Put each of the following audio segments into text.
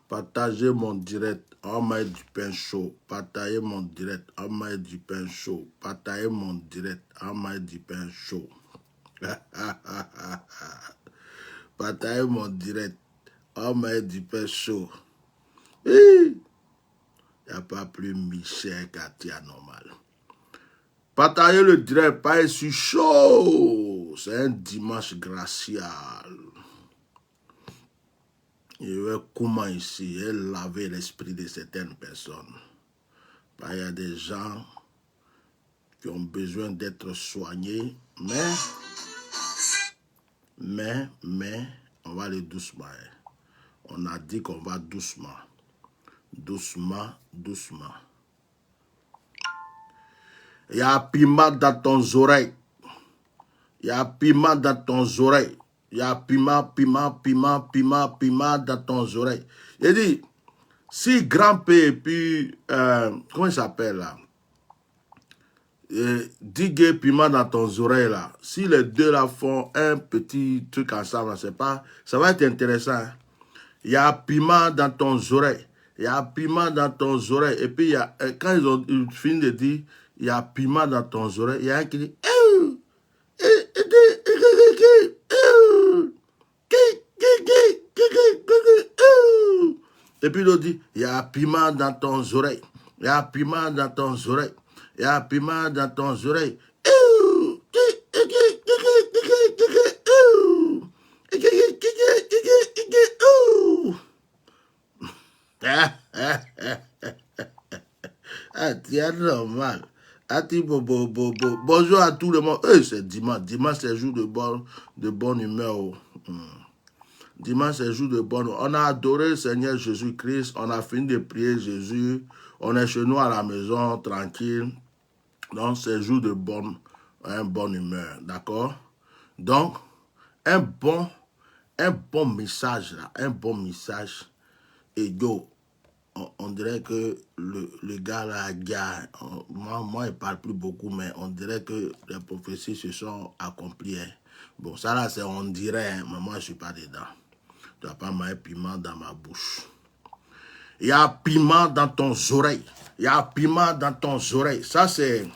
Partagez mon direct, on m'a du pain chaud. Partagez mon direct, on m'a du pain chaud. Partagez mon direct, on m'a du pain chaud. Partagez mon direct, on m'a du pain chaud. Il n'y a pas plus Michel Katia normal. Partagez le direct, pas sur chaud. C'est un dimanche gracial. Je vais comment ici laver l'esprit de certaines personnes. Il y a des gens qui ont besoin d'être soignés, mais, on va aller doucement. On a dit qu'on va doucement. Doucement. Il y a piment dans ton oreille. Il y a piment dans ton oreille. Il y a piment dans ton oreille. Il dit, si Grand P et puis, comment il s'appelle là? Digue piment dans ton oreille là. Si les deux là font un petit truc ensemble, c'est pas, ça va être intéressant. Hein? Il y a piment dans ton oreille. Il y a piment dans ton oreille. Et puis, il y a, quand ils ont fini de dire, il y a piment dans ton oreille, il y a un qui dit, et puis l'autre dit, il y a piment dans ton oreille. Il y a piment dans ton oreille. Il y a piment dans ton oreille. Ah, tiens, normal. Bonjour à tout le monde. C'est dimanche. Dimanche, c'est jour de bonne humeur. Dimanche, c'est jour de bonne humeur. On a adoré le Seigneur Jésus-Christ. On a fini de prier Jésus. On est chez nous à la maison, tranquille. Donc, c'est jour de bonne humeur. D'accord? Donc, un bon message, là. Un bon message. Et yo, on dirait que le gars là, moi, il parle plus beaucoup, mais on dirait que les prophéties se sont accomplies. Hein. Bon, ça là, c'est on dirait, hein, mais moi, je ne suis pas dedans. Tu ne vas pas mettre piment dans ma bouche. Il y a piment dans ton oreille. Il y a piment dans ton oreille. Ça, c'est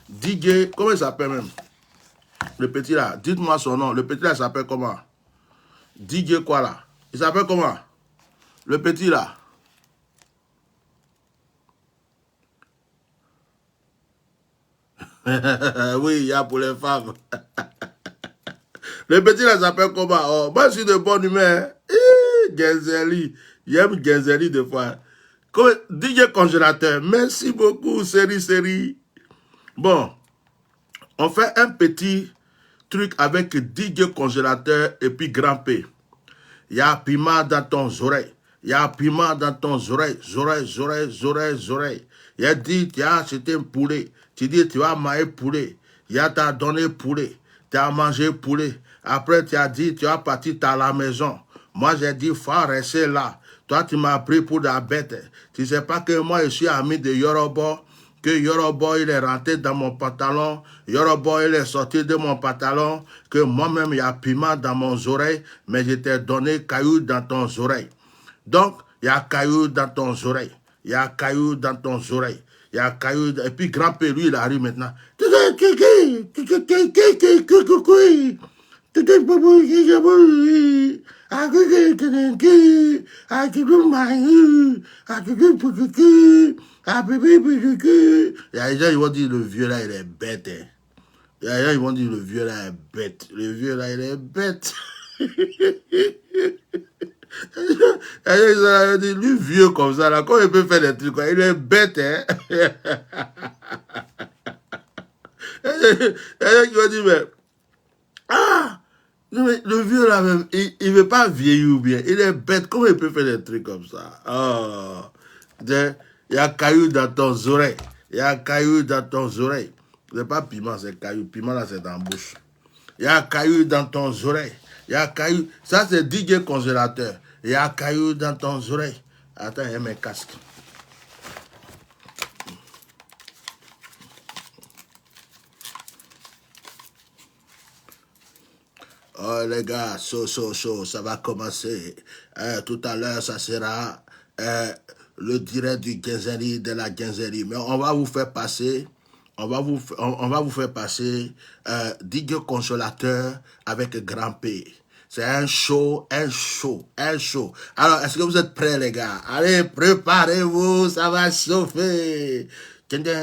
DJ, comment il s'appelle même? Le petit là, dites-moi son nom. Le petit là, il s'appelle comment? DJ quoi là? Il s'appelle comment? Le petit là. Oui, il y a pour les femmes. Le petit là s'appelle comment? Oh, moi je suis de bonne humeur. Genzeli. J'aime Genzeli des fois. DJ congélateur. Merci beaucoup, série. Bon, on fait un petit truc avec DJ congélateur et puis Grand P. Il y a piment dans ton oreille. Il y a piment dans ton oreille. Il a dit, tu as acheté un poulet. Tu dis, tu as manger poulet. Il a t'a donné poulet. Tu as mangé poulet. Après, tu as dit, tu as parti à la maison. Moi, j'ai dit, faut rester là. Toi, tu m'as pris pour la bête. Tu ne sais pas que moi, je suis ami de Yorobo. Que Yorobo, il est rentré dans mon pantalon. Yorobo, il est sorti de mon pantalon. Que moi-même, il y a piment dans mon oreille. Mais je t'ai donné caillou dans ton oreille. Donc, il y a caillou dans ton oreille. Il y a caillou dans ton oreille. Il y a caillou. Et puis, grand-père, lui, il arrive maintenant. Il y a des gens qui vont dire le vieux là, il est bête. Hein. Il y a des gens qui vont dire le vieux là est bête. Le vieux là, il est bête. Il dit, lui vieux comme ça, là, comment il peut faire des trucs, quoi? Il est bête, hein? Il va dire, mais, le vieux là même, il ne veut pas vieillir ou bien, il est bête, comment il peut faire des trucs comme ça? Oh, il y a caillou dans ton oreille, il y a caillou dans ton oreille. C'est pas piment, c'est caillou, piment là c'est dans la bouche. Il y a caillou dans ton oreille. Il y a caillou. Ça, c'est DJ congélateur. Il y a caillou dans ton oreille. Attends, il y a mes casques. Oh les gars, ça va commencer. Tout à l'heure, ça sera le direct du Guinzeri, de la Guinzeri. Mais on va vous faire passer, on va vous faire passer DJ Consolateur avec Grand P. C'est un show. Alors, est-ce que vous êtes prêts les gars? Allez, préparez-vous, ça va chauffer. Il y a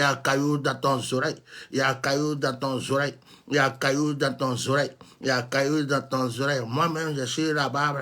un caillou dans ton oreille. Il y a un caillou dans ton oreille. Il y a un caillou dans ton oreille. Il y a un caillou dans ton oreille. Moi-même, je suis là-bas.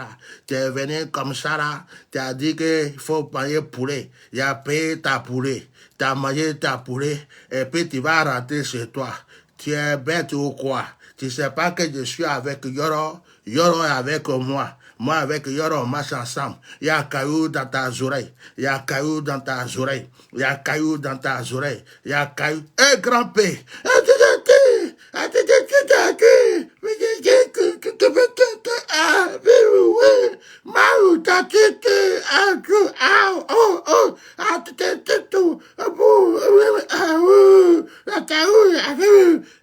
Tu es venu comme ça là. Tu as dit qu'il faut payer poulet. Il a payé ta poulet. Tu as mangé ta poulet. Et puis tu vas rentrer chez toi. Tu es bête ou quoi? Tu ne sais pas que je suis avec Yoro. Yoro est avec moi. Moi avec Yoro, on marche ensemble. Il y a un caillou dans ta oreille. Il y a un caillou dans ta oreille. Il y a un caillou dans ta oreille. Il y a un caillou. Eh, grand P!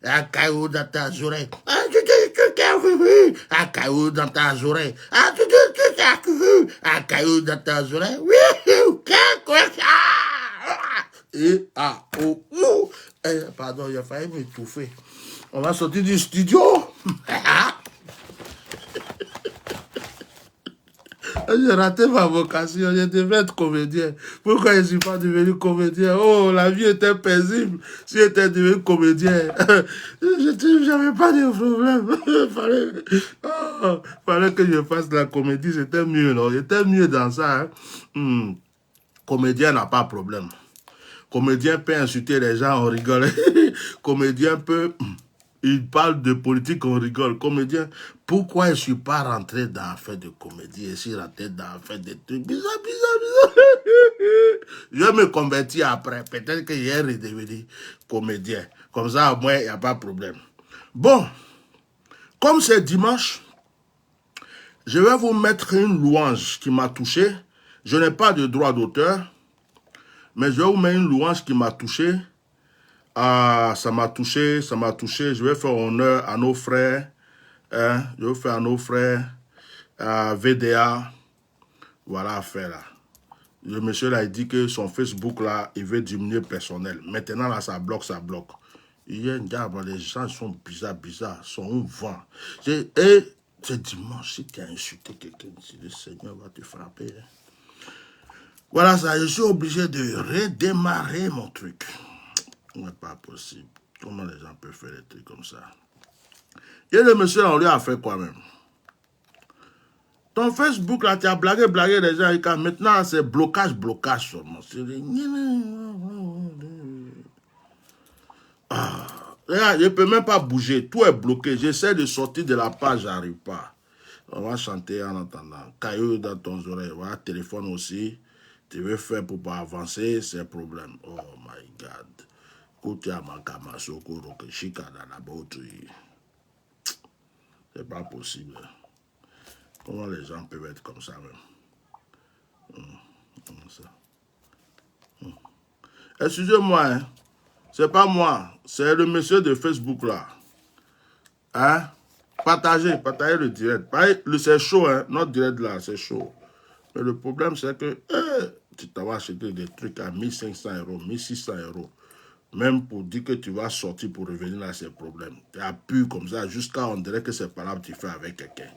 Un caillou dans ta oreille. Un caillou dans ta oreille. Un caillou dans ta oreille. Et pardon, il a failli m'étouffer. On va sortir du studio. J'ai raté ma vocation, je devais être comédien. Pourquoi je ne suis pas devenu comédien? Oh, la vie était paisible si j'étais devenu comédien. Je n'avais pas de problème. Fallait que je fasse de la comédie, c'était mieux, non? J'étais mieux dans ça. Hein? Comédien n'a pas de problème. Comédien peut insulter les gens, on rigole. Comédien peut... Il parle de politique, on rigole. Comédien, pourquoi je ne suis pas rentré dans l'affaire de comédie? Je suis rentré dans l'affaire de trucs bizarres. Je vais me convertir après. Peut-être que hier, je devenu comédien. Comme ça, au moins, il n'y a pas de problème. Bon, comme c'est dimanche, je vais vous mettre une louange qui m'a touché. Je n'ai pas de droit d'auteur, mais je vais vous mettre une louange qui m'a touché. Ah, ça m'a touché. Je vais faire honneur à nos frères. Hein? Je vais faire à nos frères. VDA. Voilà l'affaire là. Le monsieur là, il dit que son Facebook là, il veut diminuer personnel. Maintenant là, ça bloque. Il y a une diable, les gens sont bizarres, sont au vent. Et c'est dimanche, si tu as insulté quelqu'un, le Seigneur va te frapper. Hein? Voilà ça, je suis obligé de redémarrer mon truc. Ce n'est pas possible. Comment les gens peuvent faire des trucs comme ça? Et le monsieur, on lui a fait quoi même? Ton Facebook, là, tu as blagué les gens. Et maintenant, c'est blocage seulement. Regarde, je ne peux même pas bouger. Tout est bloqué. J'essaie de sortir de la page, j'arrive pas. On va chanter en attendant. Caillou dans ton oreille. Voilà, téléphone aussi. Tu veux faire pour pas avancer, c'est un problème. Oh my God. C'est pas possible. Comment les gens peuvent être comme ça même? Excusez-moi, hein. C'est pas moi, c'est le monsieur de Facebook là. Hein? Partagez le direct. C'est chaud, hein? Notre direct là, c'est chaud. Mais le problème, c'est que tu t'as acheté des trucs à 1500 €, 1600 €. Même pour dire que tu vas sortir pour revenir là, c'est le problème. Tu as pu comme ça, jusqu'à on dirait que c'est pas là que tu fais avec quelqu'un.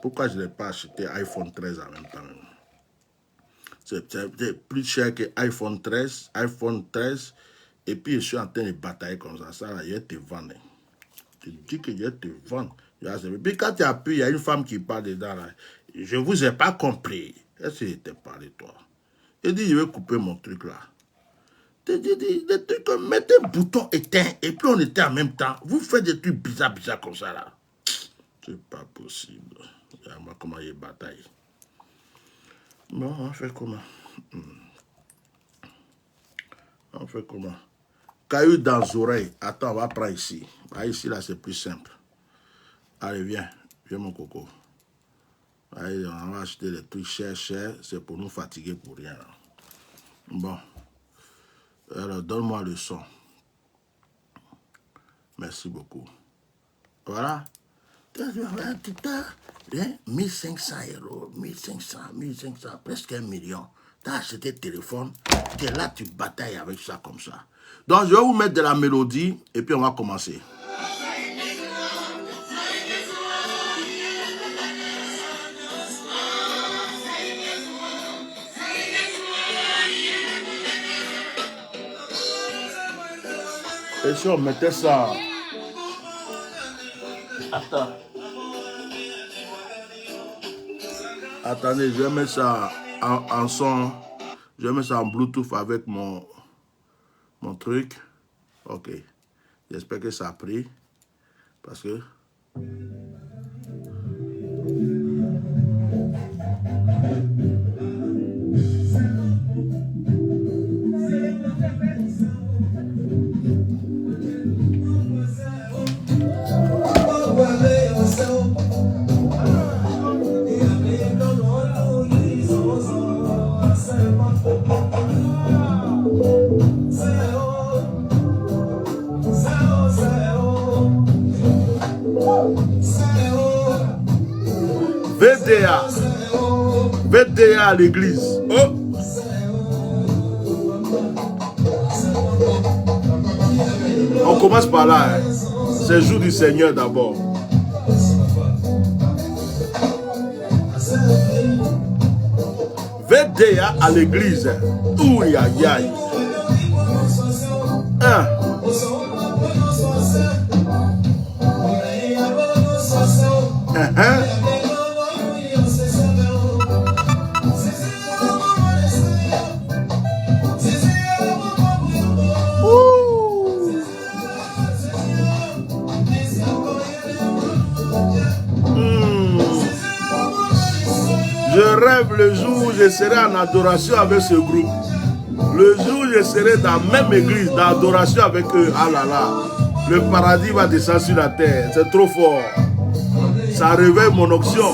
Pourquoi je n'ai pas acheté iPhone 13 en même temps? C'est plus cher que iPhone 13, et puis je suis en train de batailler comme ça là, je vais te vendre. Tu dis que je vais te vendre. Et puis quand tu as pu, il y a une femme qui parle dedans là. Je ne vous ai pas compris. Est-ce que je t'ai parlé, toi? Je dis, je vais couper mon truc là. Des trucs comme mettre un bouton éteint et puis on éteint en même temps. Vous faites des trucs bizarres comme ça là. C'est pas possible. Moi, comment il bataille. Bon, on fait comment? fait comment? Caillou dans les oreilles. Attends, on va prendre ici. Ah, ici, là, c'est plus simple. Allez, viens. Viens, mon coco. Allez, on va acheter des trucs chers. C'est pour nous fatiguer pour rien. Là. Bon. Alors, donne-moi le son. Merci beaucoup. Voilà. 1500 €, 1500, presque 1 million. Tu as acheté le téléphone, tu es là, tu batailles avec ça comme ça. Donc, je vais vous mettre de la mélodie et puis on va commencer. Et si on mettait ça... Attends. Attendez, je vais mettre ça en son. Je vais mettre ça en Bluetooth avec mon truc. Ok. J'espère que ça a pris. Parce que... VDA à l'église. Oh. On commence par là. Hein. C'est le jour du Seigneur d'abord. VDA à l'église. Ouh, aïe, aïe. Je rêve le jour où je serai en adoration avec ce groupe. Le jour où je serai dans la même église, dans l'adoration avec eux. Ah là là, le paradis va descendre sur la terre. C'est trop fort. Ça réveille mon onction.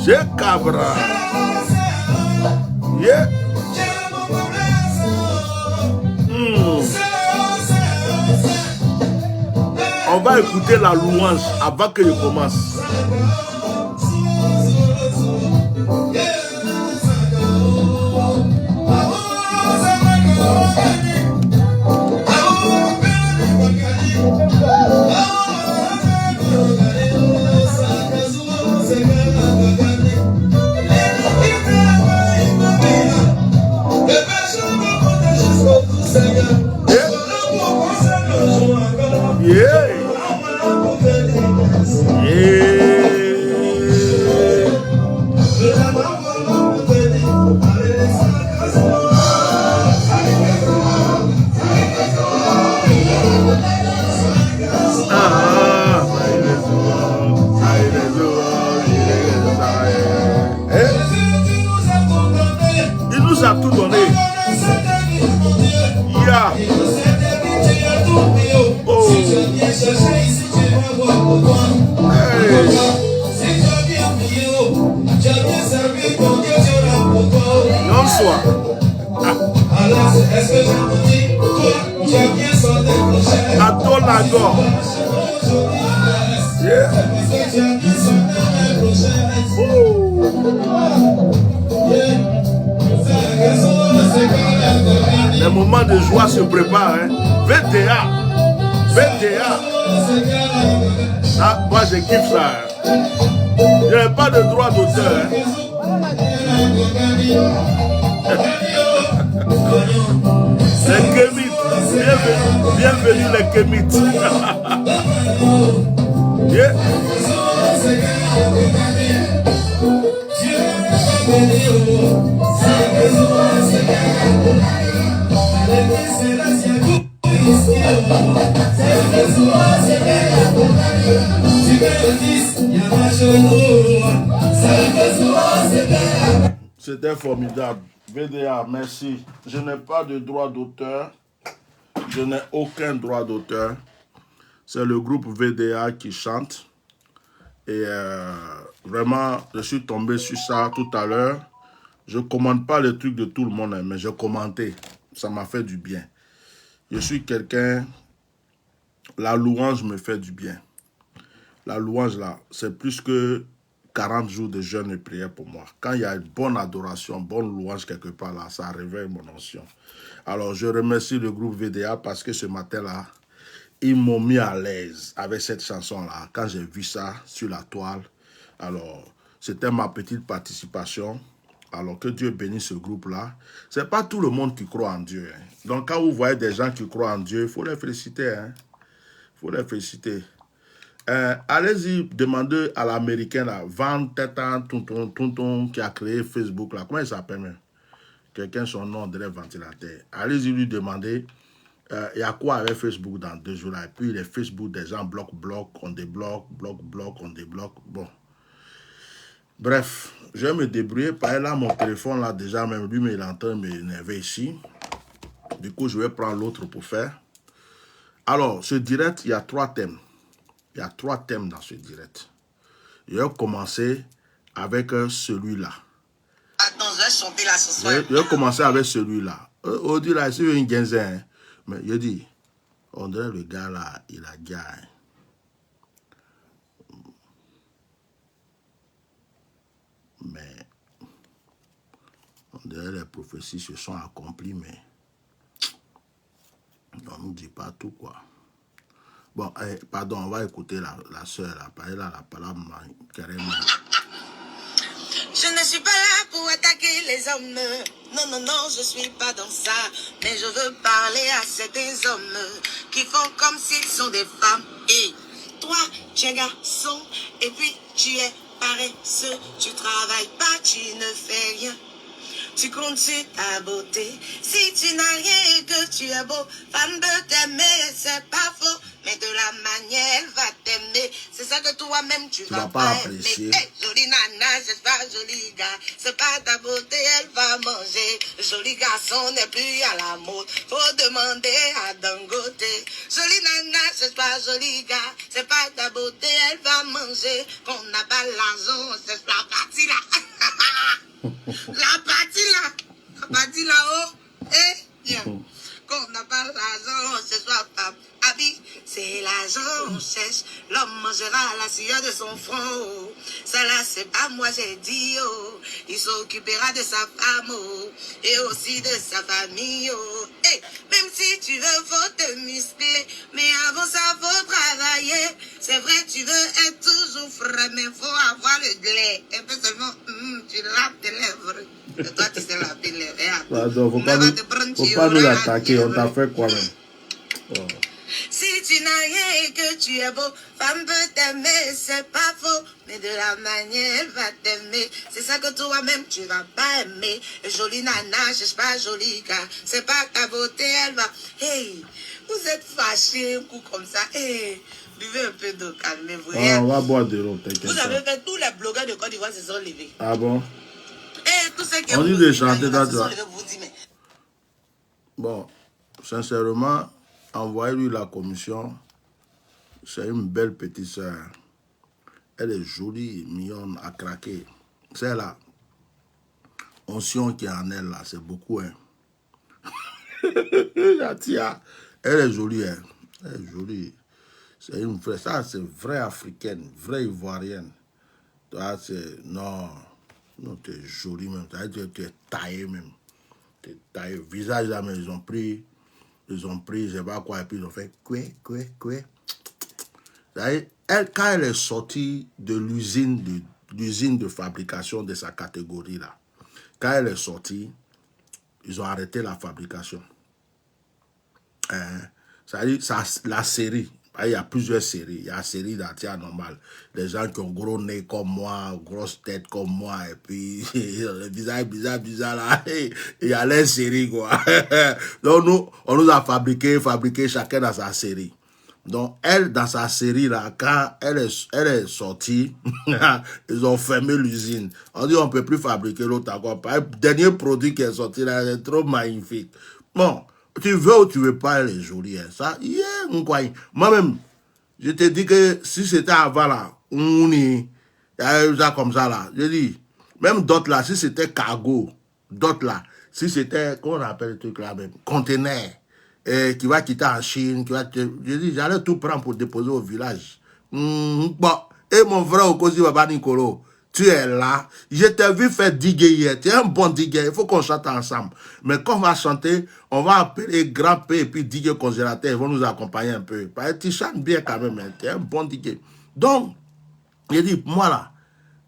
J'ai cabra. Yeah. On va écouter la louange avant que je commence. Yeah. Il nous a tout donné. Yeah. Oh. Hey. Non soit. À ton lagon. Yeah. Les moments de joie se préparent. Hein. VTA. Ah, moi je kiffe ça. Hein. Je n'ai pas de droit d'auteur. Hein. Les Kémites. Bienvenue les Kémites. Yeah. C'était formidable. VDA, merci. Je n'ai pas de droit d'auteur. Je n'ai aucun droit d'auteur. C'est le groupe VDA qui chante. Et vraiment, je suis tombé sur ça tout à l'heure. Je ne commande pas les trucs de tout le monde, mais je commentais. Ça m'a fait du bien. Je suis quelqu'un... La louange me fait du bien. La louange, là, c'est plus que 40 jours de jeûne et prière pour moi. Quand il y a une bonne adoration, bonne louange quelque part, là, ça réveille mon onction. Alors, je remercie le groupe VDA parce que ce matin-là, ils m'ont mis à l'aise avec cette chanson-là. Quand j'ai vu ça sur la toile, alors, c'était ma petite participation. Alors, que Dieu bénisse ce groupe-là. Ce n'est pas tout le monde qui croit en Dieu. Hein. Donc, quand vous voyez des gens qui croient en Dieu, il faut les féliciter. Hein. Il faut les féliciter. Allez-y, demandez à l'américain, là, Van Tetan, tonton, qui a créé Facebook, là. Comment il s'appelle? Quelqu'un, son nom, André Ventilateur. Allez-y lui demander, il y a quoi avec Facebook dans 2 jours, là. Et puis, les Facebook, des gens bloquent, on débloque, on débloque. Bon. Bref, je vais me débrouiller. Par là, mon téléphone, là, déjà, même lui, mais il est en train de m'énerver ici. Du coup, je vais prendre l'autre pour faire. Alors, ce direct, il y a 3 thèmes. Il y a 3 thèmes dans ce direct. Je vais commencer avec celui-là. Attends, je vais chanter là ce soir. Je vais commencer avec celui-là. On dit là, c'est une guinzaine. Mais je dis, on dirait le gars là, il a gagné. Mais, on dirait les prophéties se sont accomplies, mais on ne nous dit pas tout, quoi. Bon, pardon, on va écouter la soeur, là, parler là, la parole carrément. Je ne suis pas là pour attaquer les hommes. Non, non, non, je suis pas dans ça. Mais je veux parler à certains hommes qui font comme s'ils sont des femmes. Et toi, tu es garçon, et puis tu es paresseux. Tu travailles pas, tu ne fais rien. Tu comptes sur ta beauté. Si tu n'as rien et que tu es beau, femme peut t'aimer, c'est pas faux. Mais de la manière, elle va t'aimer. C'est ça que toi-même, tu vas pas apprécier. Hey, jolie nana, c'est pas joli gars. C'est pas ta beauté, elle va manger. Joli garçon n'est plus à la mode. Faut demander à Dangote. Jolie nana, c'est pas joli gars. C'est pas ta beauté, elle va manger. Qu'on n'a pas l'argent, c'est la partie là. La partie là-haut, bien. Qu'on n'a pas l'argent, ce soit pas habit, c'est l'argent on cherche. L'homme mangera la sueur de son front. Ça là, c'est pas moi, j'ai dit, oh. Il s'occupera de sa femme, oh. Et aussi de sa famille, oh. Hey, même si tu veux, faut te muscler. Mais avant ça, faut travailler. C'est vrai, tu veux être toujours frais, mais faut avoir le glais. Un peu seulement, tu laves tes lèvres. Et toi, tu sais laver tes lèvres. Pardon, faut pas nous l'attaquer, on t'a fait quoi même? Oh. Si tu n'as rien et que tu es beau, femme peut t'aimer, c'est pas faux. Mais de la manière, elle va t'aimer. C'est ça que toi-même, tu vas pas aimer. Jolie nana, cherche pas joli gars. C'est pas ta beauté, elle va... Hey, vous êtes fâchés, un coup comme ça. Hey, buvez un peu d'eau, calmez-vous. On va boire de l'eau, t'inquiète. Vous avez fait, tous les blogueurs de Côte d'Ivoire se sont levés. Ah bon? Et tous ceux qui on dit de chanter dans toi. Bon, sincèrement, envoyez-lui la commission. C'est une belle petite soeur. Elle est jolie, mignonne, à craquer. C'est la onction qui est en elle, là, c'est beaucoup, hein. Elle est jolie, hein. Elle est jolie. C'est une vraie, ça, c'est vraie africaine, vraie ivoirienne. Toi, c'est, non, tu es jolie même. Tu es taillée même. Tu es taillée. Visage, là, mais ils ont pris, je sais pas quoi, et puis ils ont fait quoi. Elle, quand elle est sortie de l'usine de fabrication de sa catégorie, là, quand elle est sortie, ils ont arrêté la fabrication. Ça dit, la série, il y a plusieurs séries. Il y a la série d'Atia normal. Les gens qui ont gros nez comme moi, grosse tête comme moi, et puis le visage bizarre là. Et il y a les séries, quoi. Donc nous, on nous a fabriqué chacun dans sa série. Donc, elle, dans sa série, là, quand elle est sortie, ils ont fermé l'usine. On dit on ne peut plus fabriquer l'autre encore. Le dernier produit qui est sorti, là, c'est trop magnifique. Bon, tu veux ou tu veux pas, elle est jolie. Hein. Ça, yeah, moi-même, je te dis que si c'était avant, là, on y a comme ça, là. Je dis, même d'autres, là, si c'était cargo, d'autres, là, si c'était, comment on appelle le truc, là, même, conteneur, qui va quitter en Chine, je dis, j'allais tout prendre pour déposer au village. Bon, et mon frère Okosi Baba Nicolo, tu es là, je t'ai vu faire diguer hier, tu es un bon diguer, il faut qu'on chante ensemble. Mais quand on va chanter, on va appeler Grand P et puis diguer congélateur, ils vont nous accompagner un peu. Parce que tu chantes bien quand même, hein, tu es un bon diguer. Donc, je dis, moi là,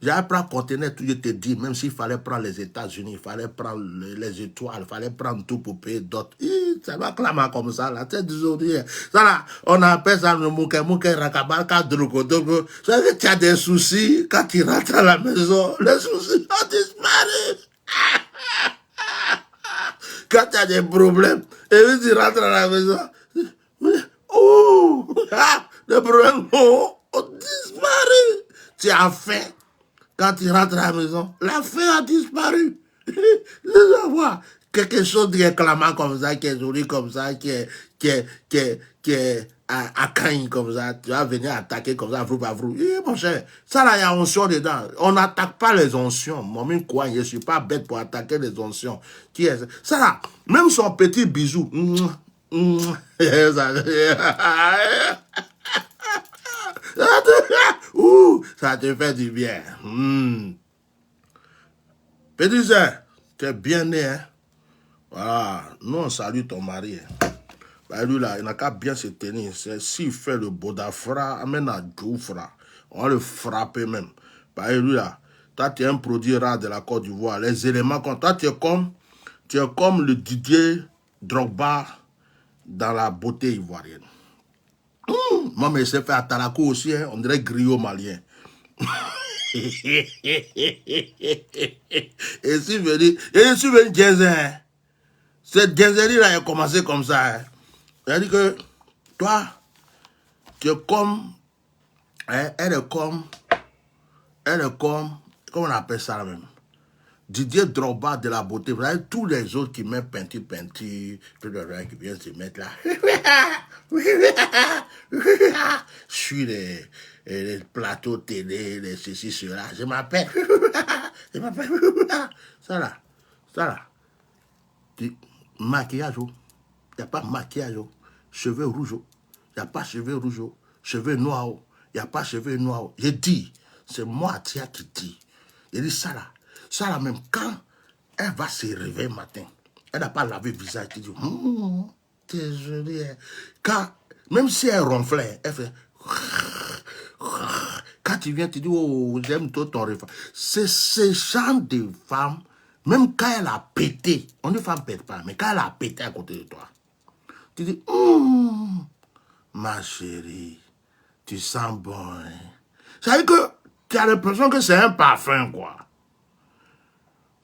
j'avais pris un conteneur, tout, je te dis, même s'il fallait prendre les États-Unis, il fallait prendre les étoiles, il fallait prendre tout pour payer d'autres. Ça va clamer comme ça, là, c'est désolé. Ça là, on appelle ça le mouké, rakabarka, drogo. Ça veut dire que tu as des soucis, quand tu rentres à la maison, les soucis ont disparu. Quand tu as des problèmes, et puis tu rentres à la maison, oh, les problèmes ont disparu. Tu as faim. Quand tu rentres à la maison, la faim a disparu. Je vois quelque chose qui est clamant comme ça, qui est joli comme ça, qui est à cagne comme ça. Tu vas venir attaquer comme ça, vrou, vrou. Mon cher, ça là, il y a onction dedans. On n'attaque pas les oncions. Moi, même quoi, je ne suis pas bête pour attaquer les oncions. Qui est ça là, même son petit bisou. Ça te fait du bien. Petit sœur, tu es bien né, hein? Voilà, nous on salue ton mari. Hein? Bah, lui là, il n'a qu'à bien se tenir. S'il fait le bodafra, amène à Djoufra. On va le frapper même. Bah, lui là, toi tu es un produit rare de la Côte d'Ivoire. Les éléments comme toi, tu es comme le Didier Drogba dans la beauté ivoirienne. Moi, mais c'est fait à Talakou aussi, hein? On dirait griot malien. Et si je dis, Genzen, cette Genzerie-là a commencé comme ça. Hein. C'est-à-dire que toi, tu es comme, hein, elle est comme, comment on appelle ça même? Didier Drogba de la beauté. Vous savez, tous les autres qui mettent peinture, tout le reste qui viennent se mettre là. Je suis les plateaux télé, les ceci, cela. Je m'appelle. Ça là. Maquillage, il n'y a pas maquillage. Cheveux rouges, il n'y a pas cheveux rouges. Cheveux noirs, il n'y a pas cheveux noirs. J'ai dit, c'est moi, Tia, qui dit. J'ai dit ça là, même quand elle va se réveiller le matin, elle n'a pas lavé le visage, tu dis, t'es jolie. Quand, même si elle ronflait, elle fait... Quand tu viens, tu dis, oh, j'aime ton refrain. C'est ce genre de femme, même quand elle a pété, on dit femme pète pas, mais quand elle a pété à côté de toi, tu dis, ma chérie, tu sens bon. Hein? Ça veut dire que tu as l'impression que c'est un parfum, quoi.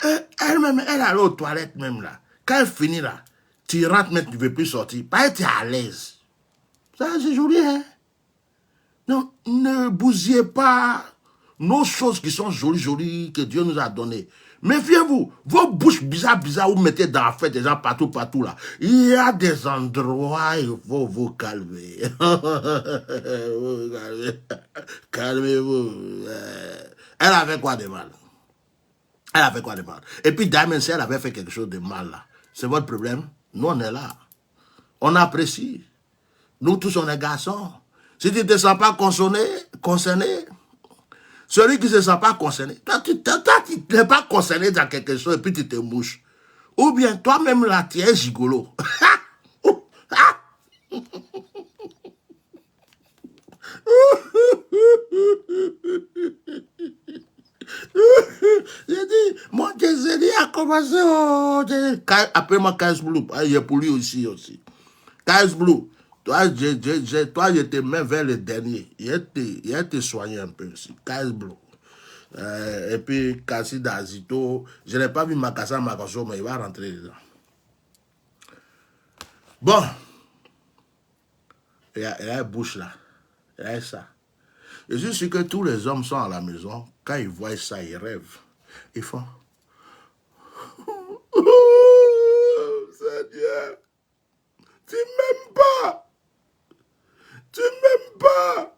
Elle-même, elle allait aux toilettes même là. Quand elle finit là, tu rentres, mais tu ne veux plus sortir. Pas être à l'aise. Ça, c'est joli, hein? Non, ne bousillez pas nos choses qui sont jolies, que Dieu nous a données. Méfiez-vous, vos bouches bizarres, vous mettez dans la fête des gens partout là. Il y a des endroits, il faut vous calmer. Calmez-vous. Elle avait quoi de mal? Elle avait quoi de mal? Et puis, Diamond, si elle avait fait quelque chose de mal là, c'est votre problème. Nous, on est là. On apprécie. Nous tous, on est garçons. Si tu ne te sens pas concerné, celui qui ne se sent pas concerné, toi, tu n'es pas concerné dans quelque chose et puis tu te mouches. Ou bien toi-même là, tu es gigolo. J'ai dit, mon Jésus a commencé. Appelle-moi 15 Blue. Il y a pour lui aussi. 15 Blue. Toi, je te mets vers le dernier. Il a été soigné un peu aussi. 15 Blue. Et puis, Kassi d'Azito. Je n'ai pas vu Makassa Makasso, mais il va rentrer dedans. Bon. Elle a une bouche là. Elle a ça. Je suis sûr que tous les hommes sont à la maison. Quand ils voient ça, ils rêvent. Ils font... Oh, Seigneur, tu m'aimes pas. Tu m'aimes pas.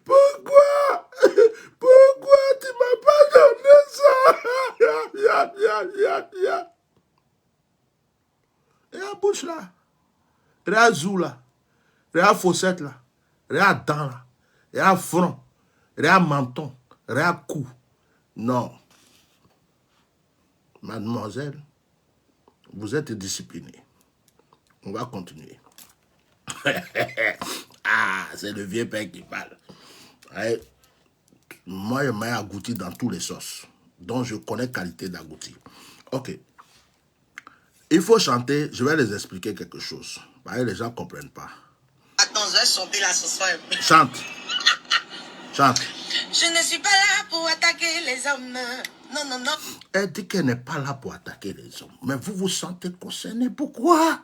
Pourquoi? Pourquoi tu m'as pas donné ça? Et la bouche là. Et la zou là. Et la fossette là. Et la dent là. Et la front. Et la menton. Et la cou. Non. Mademoiselle, vous êtes disciplinée. On va continuer. Ah, c'est le vieux père qui parle. Ouais. Moi, je mets agouti dans tous les sauces. Donc, je connais qualité d'agouti. Ok. Il faut chanter. Je vais les expliquer quelque chose. Parce que les gens ne comprennent pas. Attends, je vais chanter là ce soir. Chante. Chante. Je ne suis pas là pour attaquer les hommes. Non, non, non. Elle dit qu'elle n'est pas là pour attaquer les hommes. Mais vous vous sentez concerné. Pourquoi?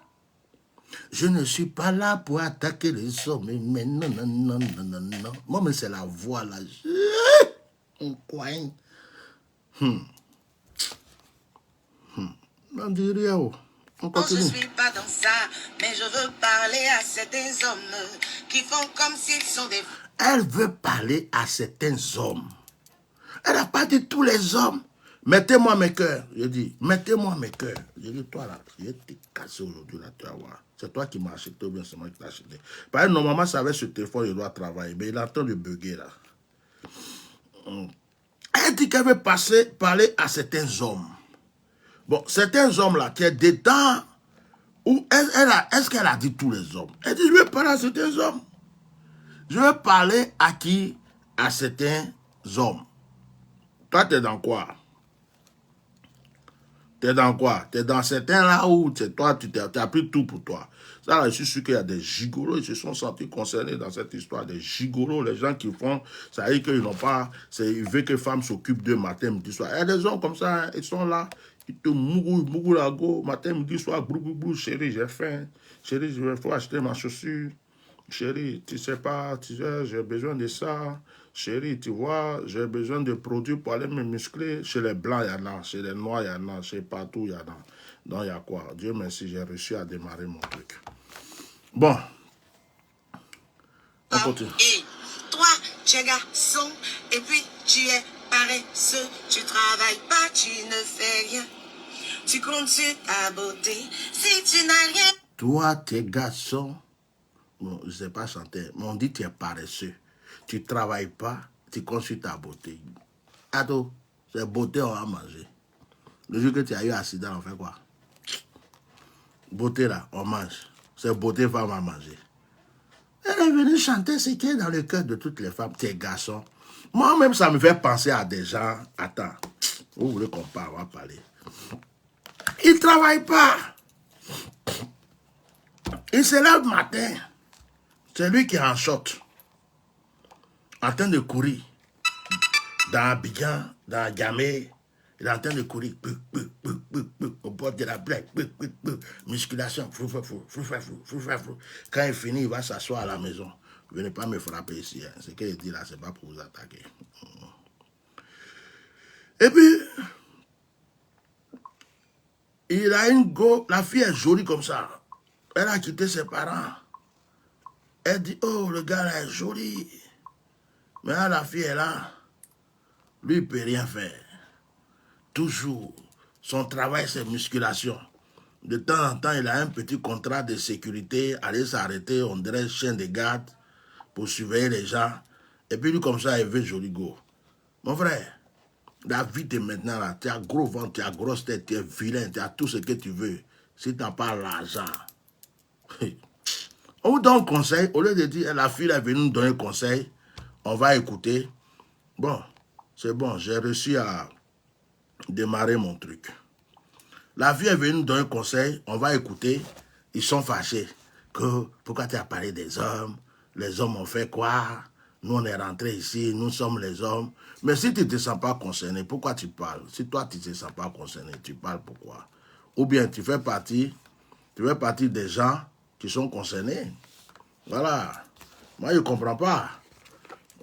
Je ne suis pas là pour attaquer les hommes. Mais non, non, non, non, non, non. Moi, mais c'est la voix là. On coin. On dit rien. On Non, continue. je suis pas dans ça, mais je veux parler à certains hommes qui font comme s'ils sont des... Elle veut parler à certains hommes. Elle n'a pas dit tous les hommes. Mettez-moi mes cœurs. Je dis, mettez-moi mes cœurs. Je dis, toi là, je vais te casser aujourd'hui là, tu vas voir. C'est toi qui m'as acheté ou bien c'est moi qui t'ai acheté. Parce que normalement, ça avait ce téléphone, il doit travailler. Mais il est en train de bugger là. Elle dit qu'elle veut parler à certains hommes. Bon, certains hommes là, qui est dedans, où est-ce qu'elle a dit tous les hommes? Elle dit, je vais parler à certains hommes. Je vais parler à qui? À certains hommes. Toi, t'es dans quoi? T'es dans quoi? T'es dans certains là où toi, tu as pris tout pour toi. Ça, là, je suis sûr qu'il y a des gigolos, ils se sont sentis concernés dans cette histoire. Des gigolos, les gens qui font, ça veut dire qu'ils n'ont pas, ils veulent que les femmes s'occupent d'eux matin, midi, soir. Il y a des hommes comme ça, hein, ils sont là, ils te mougou la go, matin, midi, soir, brou, brou, brou, chérie, j'ai faim. Chérie, il faut acheter ma chaussure. Chérie, tu sais pas, tu sais, j'ai besoin de ça. Chérie, tu vois, j'ai besoin de produits pour aller me muscler. Chez les blancs, il y en a. Chez les noirs, il y en a. Chez partout, il y en a. Donc, il y a quoi? Dieu merci, j'ai réussi à démarrer mon truc. Bon. On continue. Et toi, tu es garçon, et puis tu es paresseux. Tu travailles pas, tu ne fais rien. Tu comptes sur ta beauté. Si tu n'as rien... Toi, tu es garçon. Bon, je ne sais pas chanter, mais on dit que tu es paresseux. Tu ne travailles pas, tu consultes ta beauté. Attends, c'est beauté, on va manger. Le jour que tu as eu accident, on fait quoi? Beauté là, on mange. C'est beauté, femme à manger. Elle est venue chanter ce qui est dans le cœur de toutes les femmes, tes garçons. Moi-même, ça me fait penser à des gens. Attends, vous voulez qu'on parle, on va parler. Ils ne travaillent pas. Ils se lèvent le matin. C'est lui qui est en short, en train de courir. Dans Abidjan, dans Gamay, il est en train de courir. Au bord de la blague. Musculation. Quand il finit, il va s'asseoir à la maison. Venez pas me frapper ici. Hein. Ce qu'il dit là, c'est pas pour vous attaquer. Et puis, il a une go. La fille est jolie comme ça. Elle a quitté ses parents. Elle dit, oh, le gars là est joli. Mais là, la fille est là. Lui, il ne peut rien faire. Toujours. Son travail, c'est musculation. De temps en temps, il a un petit contrat de sécurité. Aller s'arrêter, on dirait chien de garde pour surveiller les gens. Et puis lui, comme ça, il veut joli go. Mon frère, la vie de maintenant, là, tu as gros ventre, tu as grosse tête, tu es vilain, tu as tout ce que tu veux. Si tu n'as pas l'argent. On vous donne un conseil. Au lieu de dire, la fille est venue nous donner un conseil, on va écouter. Bon, c'est bon, j'ai réussi à démarrer mon truc. La fille est venue nous donner un conseil, on va écouter. Ils sont fâchés. Que, pourquoi tu as parlé des hommes? Les hommes ont fait quoi? Nous, on est rentrés ici, nous sommes les hommes. Mais si tu ne te sens pas concerné, pourquoi tu parles? Si toi, tu ne te sens pas concerné, tu parles pourquoi? Ou bien tu fais partie des gens qui sont concernés. Voilà. Moi, je ne comprends pas.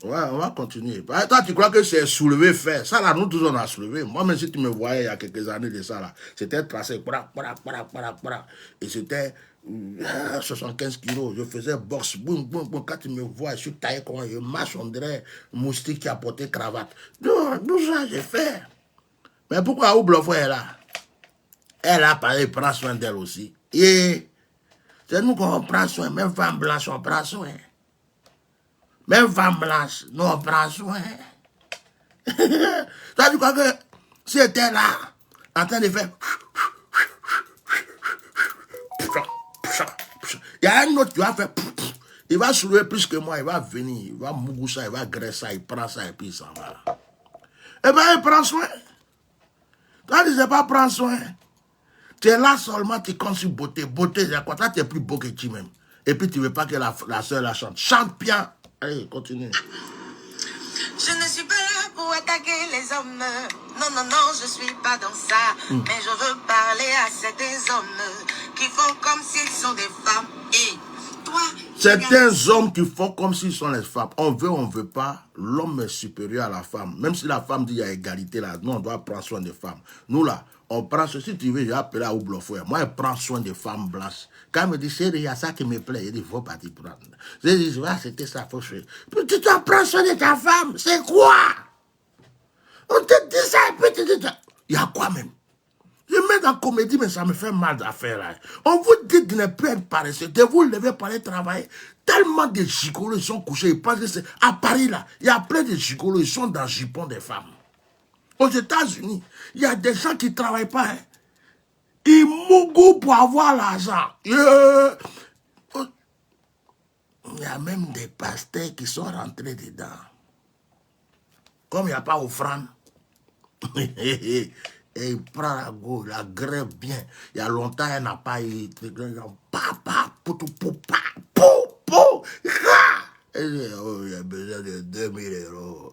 Ouais, on va continuer. Toi, tu crois que c'est soulevé fait. Ça, là, nous tous, on a soulevé. Moi, même si tu me voyais il y a quelques années de ça, là, c'était tracé. Et c'était 75 kilos. Je faisais boxe. Boum, boum, boum. Quand tu me vois, je suis taillé comme je marche, on dirait moustique qui a porté cravate. Tout ça, j'ai fait. Mais pourquoi Oublofo est là? Elle a parlé, prend soin d'elle aussi. Et c'est nous qu'on prend soin. Même femme blanche, on prend soin. Même femme blanche, nous on prend soin. Toi, tu crois que si était là, en train de faire... Il y a un autre qui va faire... Il va soulever plus que moi, il va venir, il va mouiller ça, il va graisser ça, il prend ça et puis il s'en va. Eh bien, il prend soin. Toi, tu ne sais pas prendre soin. Tu es là seulement, tu comptes sur beauté. Beauté, c'est quoi? Toi, tu es plus beau que tu même. Et puis, tu ne veux pas que la soeur la chante. Chante bien. Allez, continue. Je ne suis pas là pour attaquer les hommes. Non, non, non, je suis pas dans ça. Mais je veux parler à ces hommes qui font comme s'ils sont des femmes. Et toi, certains hommes qui font comme s'ils sont les femmes. On veut pas. L'homme est supérieur à la femme. Même si la femme dit qu'il y a égalité là, nous, on doit prendre soin des femmes. Nous, là, on prend soin. Si tu veux, j'ai appelé à Oublofo. Moi, je prends soin des femmes blanches. Quand elle me dit, chérie, il y a ça qui me plaît, il dit, il faut pas t'y prendre. Je dis, c'était ça, faut faire. Tu dois prendre soin de ta femme. C'est quoi? On te dit ça et puis tu dis, il y a quoi même? Je mets dans la comédie, mais ça me fait mal d'affaire là. On vous dit de ne plus être paresseux, de vous lever pour aller travailler. Tellement de gigolos, ils sont couchés. Ils pensent que c'est à Paris là. Il y a plein de gigolos, ils sont dans le jupon des femmes. Aux États-Unis, il y a des gens qui ne travaillent pas. Hein. Ils mougou pour avoir l'argent. Il y a même des pasteurs qui sont rentrés dedans. Comme il n'y a pas offrande. Et il prend la go, la grève bien. Il y a longtemps, elle n'a pas eu. Papa, il a besoin de 2000 euros,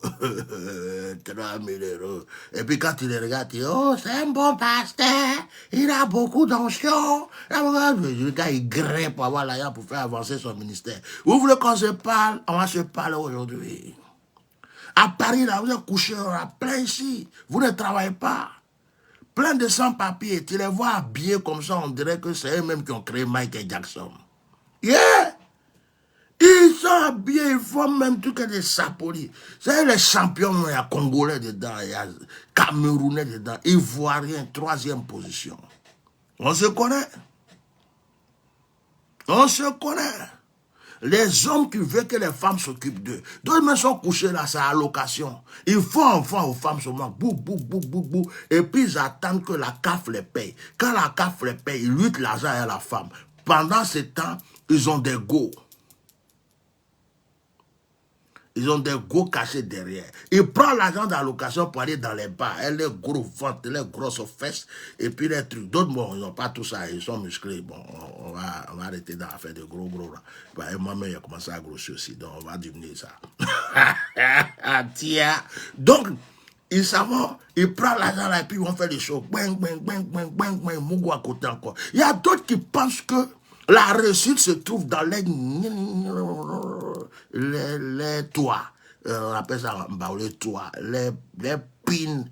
3000 euros. Et puis quand il les regarde, il dit, oh, c'est un bon pasteur, il a beaucoup d'onction. Le gars, il grève pour avoir l'argent pour faire avancer son ministère. Vous voulez qu'on se parle? On va se parler aujourd'hui. À Paris, là, vous êtes couché, on a plein ici. Vous ne travaillez pas. Plein de sans-papiers. Tu les vois habillés comme ça, on dirait que c'est eux-mêmes qui ont créé Michael Jackson. Yeah! Ils sont habillés, ils font même tout que des sapolis. C'est les champions, il y a Congolais dedans, il y a Camerounais dedans, Ivoiriens, 3e position. On se connaît. On se connaît. Les hommes qui veulent que les femmes s'occupent d'eux. D'autres même sont couchés là, c'est allocation. Ils font enfant aux femmes seulement. Bou, bou, bou, bou, bou. Et puis ils attendent que la CAF les paye. Quand la CAF les paye, ils luttent l'argent à la femme. Pendant ce temps, ils ont des go. Ils ont des go cachés derrière. Ils prennent l'argent d'allocation pour aller dans les bars. Elle les gros ventres, les grosses fesses. Et puis les trucs. D'autres, bon, ils n'ont pas tout ça. Ils sont musclés. Bon, on va arrêter d'en faire de gros là. Bah, moi-même, il a commencé à grossir aussi. Donc, on va diminuer ça. Tiens. Donc, ils savent, ils prennent l'argent là et puis ils vont faire des choses. Bang, bang, bang, bang, bang, bang. Mougou à côté encore. Il y a d'autres qui pensent que la réussite se trouve dans les toits. On appelle ça les toits. Les pins.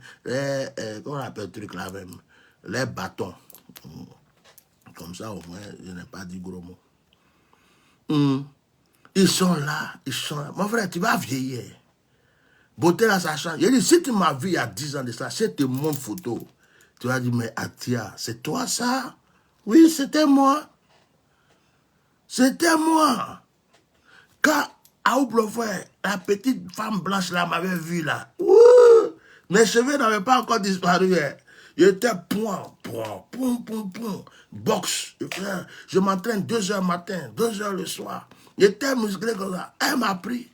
Comment on appelle le truc là même? Les bâtons. Comme ça, au moins, je n'ai pas dit gros mots. Ils sont là. Mon frère, tu vas vieillir. Beauté là, ça change. Il dit, si tu m'as vu il y a 10 ans de ça, c'est te montre photo. Tu vas dire, mais Atia, c'est toi ça? Oui, c'était moi. C'était moi. Quand à Oublofo, la petite femme blanche là m'avait vu là. Ouh, mes cheveux n'avaient pas encore disparu. Hein. J'étais point. Boxe. Je m'entraîne 2h matin, 2h le soir. J'étais musclé comme ça. Elle m'a pris.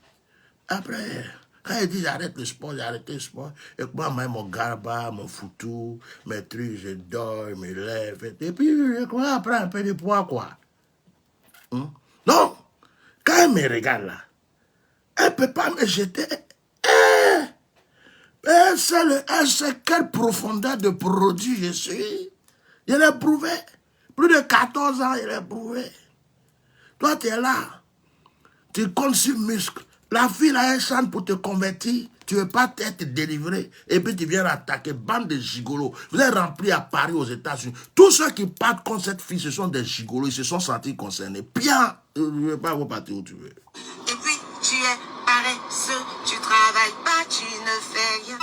Après, quand elle dit j'arrête le sport, j'ai arrêté le sport. Et moi, mon garba, mon foutou, mes trucs, je dors, je me lève. Et puis, je commence à prendre un peu de poids, quoi. Non, quand elle me regarde là, elle ne peut pas me jeter. Elle sait quelle profondeur de produit je suis. Je l'ai prouvé. Plus de 14 ans, je l'ai prouvé. Toi, tu es là. Tu comptes sur muscle. La fille a un chant pour te convertir. Tu ne veux pas être délivré. Et puis tu viens attaquer. Bande de gigolos. Vous êtes remplis à Paris, aux États-Unis. Tous ceux qui partent contre cette fille, ce sont des gigolos. Ils se sont sentis concernés. Bien. Je ne veux pas vous partir où tu veux. Et puis, tu es paresseux. Tu travailles pas, tu ne fais rien.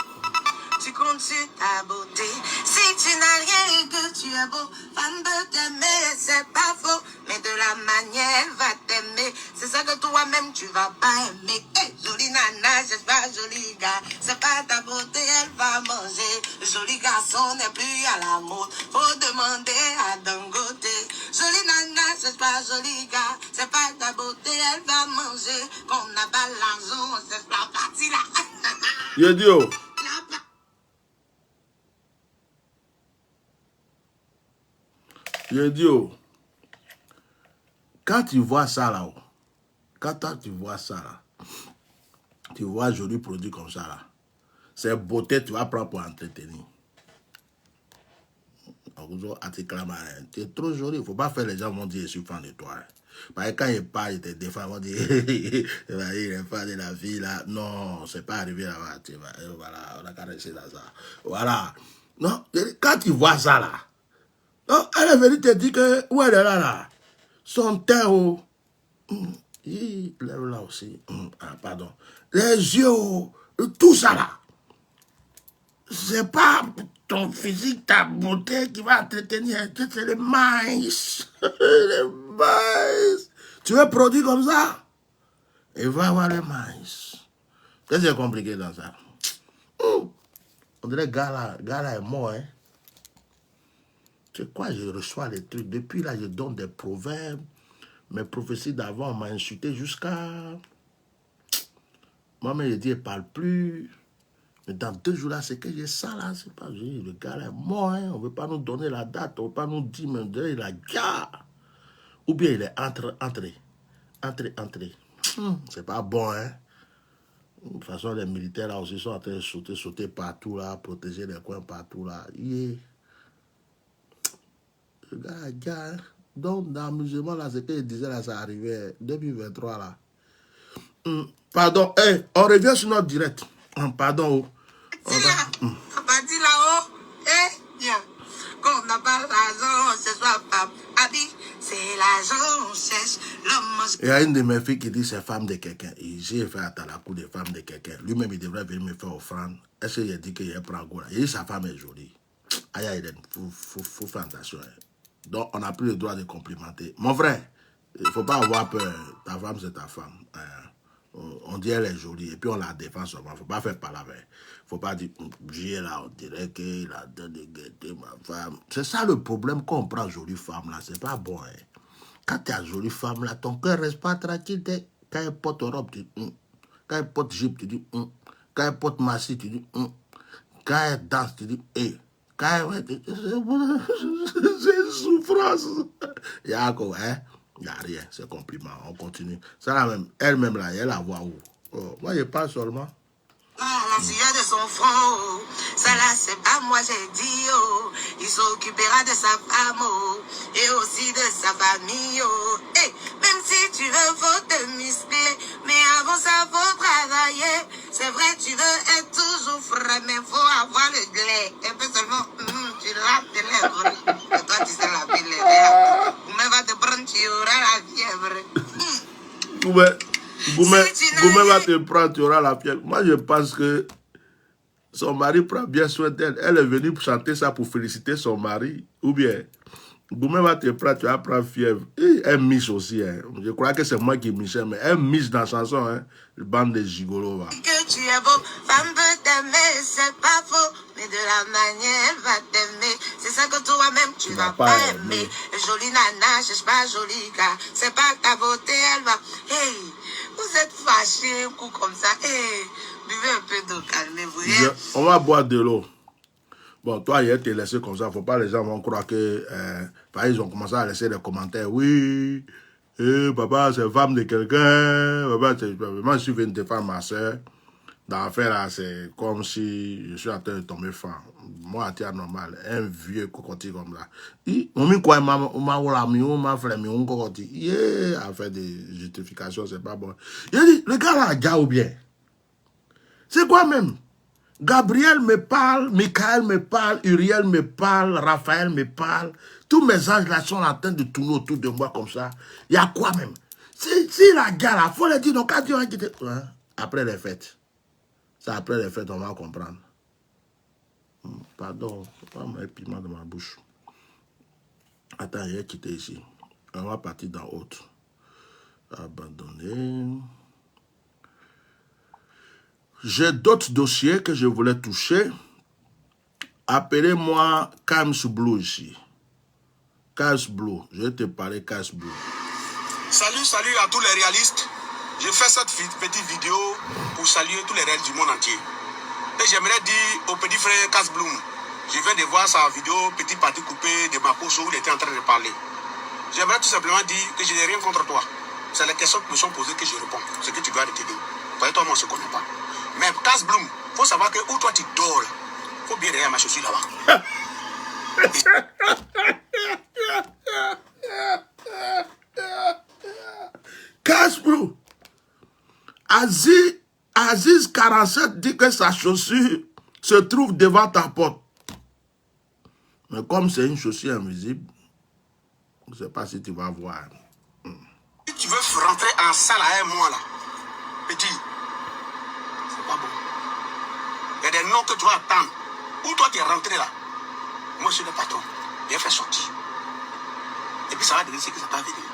Tu comptes sur ta beauté. Si tu n'as rien et que tu es beau, femme peut t'aimer, c'est pas faux. Mais de la manière, elle va t'aimer. C'est ça que toi-même, tu vas pas aimer. Hey, jolie nana, c'est pas joli gars. C'est pas ta beauté, elle va manger. Joli garçon n'est plus à la mode. Faut demander à Dangote. Jolie nana, c'est pas joli gars. C'est pas ta beauté, elle va manger. Qu'on n'a pas l'argent, c'est la partie là. Yo, Dio. Je dis, oh, quand tu vois ça là, quand toi tu vois ça là, tu vois un joli produit comme ça là, c'est beauté, tu vas prendre pour entretenir. Tu es trop joli, il ne faut pas faire les gens vont dire je suis fan de toi. Parce que quand ils parlent, ils te défendent, ils vont dire il est fan de la vie là. Non, c'est pas arrivé là-bas. Voilà, on a caressé dans ça. Voilà. Non, quand tu vois ça là, non, elle est venue te dire que, où elle est là, son teint, oh, lève là aussi, pardon, les yeux, oh, tout ça là, c'est pas ton physique, ta beauté qui va entretenir, c'est le maïs, le maïs. Tu veux produire comme ça, il va avoir le maïs. Qu'est-ce qui est compliqué dans ça? On dirait gars là est mort, hein. C'est quoi, je reçois les trucs. Depuis là, je donne des proverbes. Mes prophéties d'avant m'ont insulté jusqu'à... Moi-même, je dis, elle ne parle plus. Mais dans 2 jours là, c'est que j'ai ça là. C'est pas juste, le gars là est mort. Hein. On ne veut pas nous donner la date. On ne veut pas nous dire, mais il a gars. Ou bien il est entré. C'est pas bon, hein. De toute façon, les militaires là aussi sont en train de sauter partout là, protéger les coins partout là. Yeah. Le gars, hein. Donc, dans l'amusement, là, ce qu'il disait, là, ça arrivait 2023, là. Pardon, hey, on revient sur notre direct. Pardon. On va dire là-haut, bien. Qu'on n'a pas l'argent, ce soit pas habit, c'est l'argent, on cherche l'homme. Il y a une de mes filles qui dit c'est femme de quelqu'un. J'ai fait à la cour des femmes de quelqu'un. Lui-même, il devrait venir me faire offrande. Est-ce qu'il a dit qu'il prend goût là? Il dit sa femme est jolie. Aïe, aïe, faut faire attention. Hein. Donc, on n'a plus le droit de complimenter. Mon frère, il ne faut pas avoir peur. Ta femme, c'est ta femme. On dit elle est jolie. Et puis, on la défend seulement. Il ne faut pas faire parler avec. Il ne faut pas dire, j'ai là, on dirait qu'il a donné ma femme. C'est ça le problème quand on prend jolie femme là. C'est pas bon. Hein. Quand tu as jolie femme là, ton cœur ne reste pas tranquille. Quand elle porte robe, tu dis, quand elle porte jupe, tu dis, quand elle porte massi, tu dis, quand elle danse, tu dis, hey. C'est souffrance. Il y a quoi, hein? Il n'y a rien, c'est compliment. On continue. Ça, là même, elle-même, là, elle la voit où? Oh, moi, je parle seulement. La sueur de son front, ça là c'est pas moi j'ai dit, oh. Il s'occupera de sa femme, oh. Et aussi de sa famille, oh. Hey, même si tu veux, faut te muscler, mais avant ça faut travailler. C'est vrai, tu veux être toujours frais, mais faut avoir le glais. Un peu seulement, tu rapes tes lèvres. Et toi tu sais laver les lèvres. Mais va te prendre, tu auras la fièvre. Goumé va te prendre, tu auras la fièvre. Moi, je pense que son mari prend bien soin d'elle. Elle est venue chanter ça pour féliciter son mari. Ou bien, Goumé va te prendre, tu vas prendre fièvre. Et elle miche aussi. Hein. Je crois que c'est moi qui michais, mais elle miche dans la chanson. Hein. Le bande de gigolos. Va. Que tu es beau, femme peut t'aimer, c'est pas faux. Mais de la manière, elle va t'aimer. C'est ça que toi-même, tu vas pas aimer. Jolie nana, cherche pas joli gars. C'est pas ta beauté, elle va... Hey, vous êtes fâchés, un coup comme ça. Hey, buvez un peu d'eau, calmez-vous. On va boire de l'eau. Bon, toi, hier, t'es laissé comme ça. Faut pas les gens vont croire que... ils ont commencé à laisser des commentaires. Oui, papa, c'est femme de quelqu'un. Papa, moi, je suis venu te faire ma soeur. Dans l'affaire là, c'est comme si je suis en train de tomber fan. Moi, c'est normal, un vieux cocotier comme ça. On m'a quoi, m'a fait un cocotier. Yeah, à faire des justifications, c'est pas bon. Il a dit, le gars là, gars ou bien. C'est quoi même? Gabriel me parle, Michael me parle, Uriel me parle, Raphaël me parle. Tous mes anges là sont en train de tourner autour de moi comme ça. Il y a quoi même? Si la gars là, il faut le dire, donc quand Dieu a quitté. Hein? Après les fêtes. C'est après les fêtes, on va comprendre. Pardon, je vais mettre un piment dans ma bouche. Attends, j'ai quitté ici. On va partir dans autre. Abandonner. J'ai d'autres dossiers que je voulais toucher. Appelez-moi Kams Blue ici. Kams Blue, je vais te parler Kams Blue. Salut à tous les réalistes. Je fais cette petite vidéo pour saluer tous les réalistes du monde entier. Et j'aimerais dire au petit frère Kams Blue, je viens de voir sa vidéo, petite partie coupée de Makoso où il était en train de parler. J'aimerais tout simplement dire que je n'ai rien contre toi. C'est les questions qui me sont posées que je réponds. Ce que tu dois te dire. Parce que toi, moi, je ne connais pas. Mais Kams Blue, il faut savoir que où toi tu dors, il faut bien derrière ma chaussure là-bas. Kams Blue. Aziz 47 dit que sa chaussure se trouve devant ta porte. Mais comme c'est une chaussure invisible, je ne sais pas si tu vas voir. Si tu veux rentrer en salle à un mois là, petit, c'est pas bon. Il y a des noms que tu vas attendre. Où toi tu es rentré là? Moi je suis le patron. Viens faire sortir. Et puis ça va donner ce que ça t'a venu.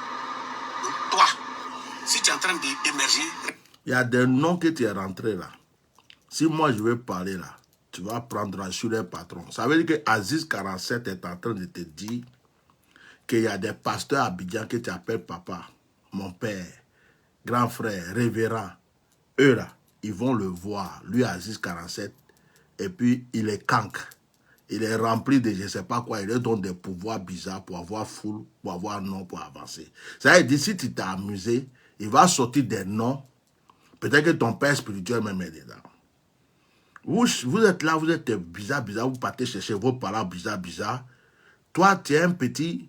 Donc toi, si tu es en train d'émerger. Il y a des noms que tu es rentré là. Si moi je vais parler là, tu vas prendre sur les patrons. Ça veut dire que Aziz 47 est en train de te dire qu'il y a des pasteurs à Abidjan que tu appelles papa, mon père, grand frère, révérend. Eux là, ils vont le voir. Lui, Aziz 47, et puis il est cancre. Il est rempli de je ne sais pas quoi. Il leur donne des pouvoirs bizarres pour avoir foule, pour avoir nom, pour avancer. Ça veut dire, si tu t'es amusé, il va sortir des noms. Peut-être que ton père spirituel même est dedans. Vous êtes là, vous êtes bizarre, vous partez chercher vos parents bizarre. Toi, tu es un petit,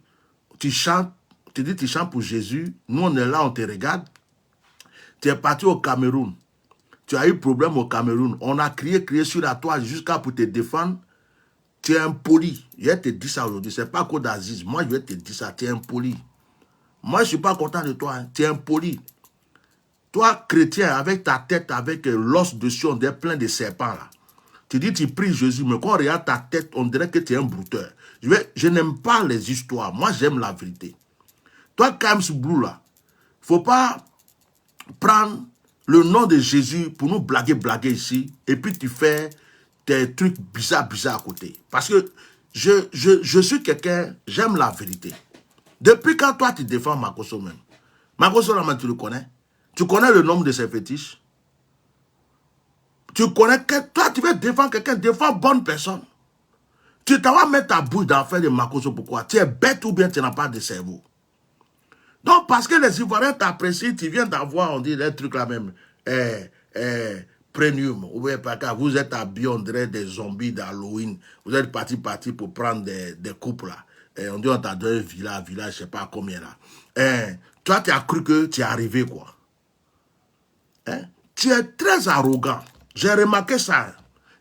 tu chantes, tu dis tu chantes pour Jésus. Nous, on est là, on te regarde. Tu es parti au Cameroun. Tu as eu problème au Cameroun. On a crié sur la toile jusqu'à pour te défendre. Tu es impoli. Je vais te dire ça aujourd'hui. Ce n'est pas code d'Aziz. Moi, je vais te dire ça. Tu es impoli. Moi, je ne suis pas content de toi. Hein. Tu es impoli. Toi, chrétien, avec ta tête, avec l'os dessus, on est plein de serpents là. Tu dis, tu pries Jésus, mais quand on regarde ta tête, on dirait que tu es un brouteur. Je n'aime pas les histoires. Moi, j'aime la vérité. Toi, Kams Blue là, il ne faut pas prendre le nom de Jésus pour nous blaguer ici, et puis tu fais des trucs bizarres à côté. Parce que je suis quelqu'un, j'aime la vérité. Depuis quand toi, tu défends Makoso même? Makoso, là, tu le connais? Tu connais le nombre de ses fétiches? Tu connais que toi, tu veux défendre quelqu'un, défends bonne personne. Tu vas mettre ta bouche dans l'affaire de Makoso, pourquoi? Tu es bête ou bien tu n'as pas de cerveau? Donc, parce que les Ivoiriens t'apprécient, tu viens d'avoir, on dit, des trucs là même, premium. Vous êtes habillés, on dirait des zombies d'Halloween. Vous êtes parti pour prendre des couples là. On dit, on t'a donné un village, je ne sais pas combien là. Toi, tu as cru que tu es arrivé, quoi. Tu es très arrogant. J'ai remarqué ça.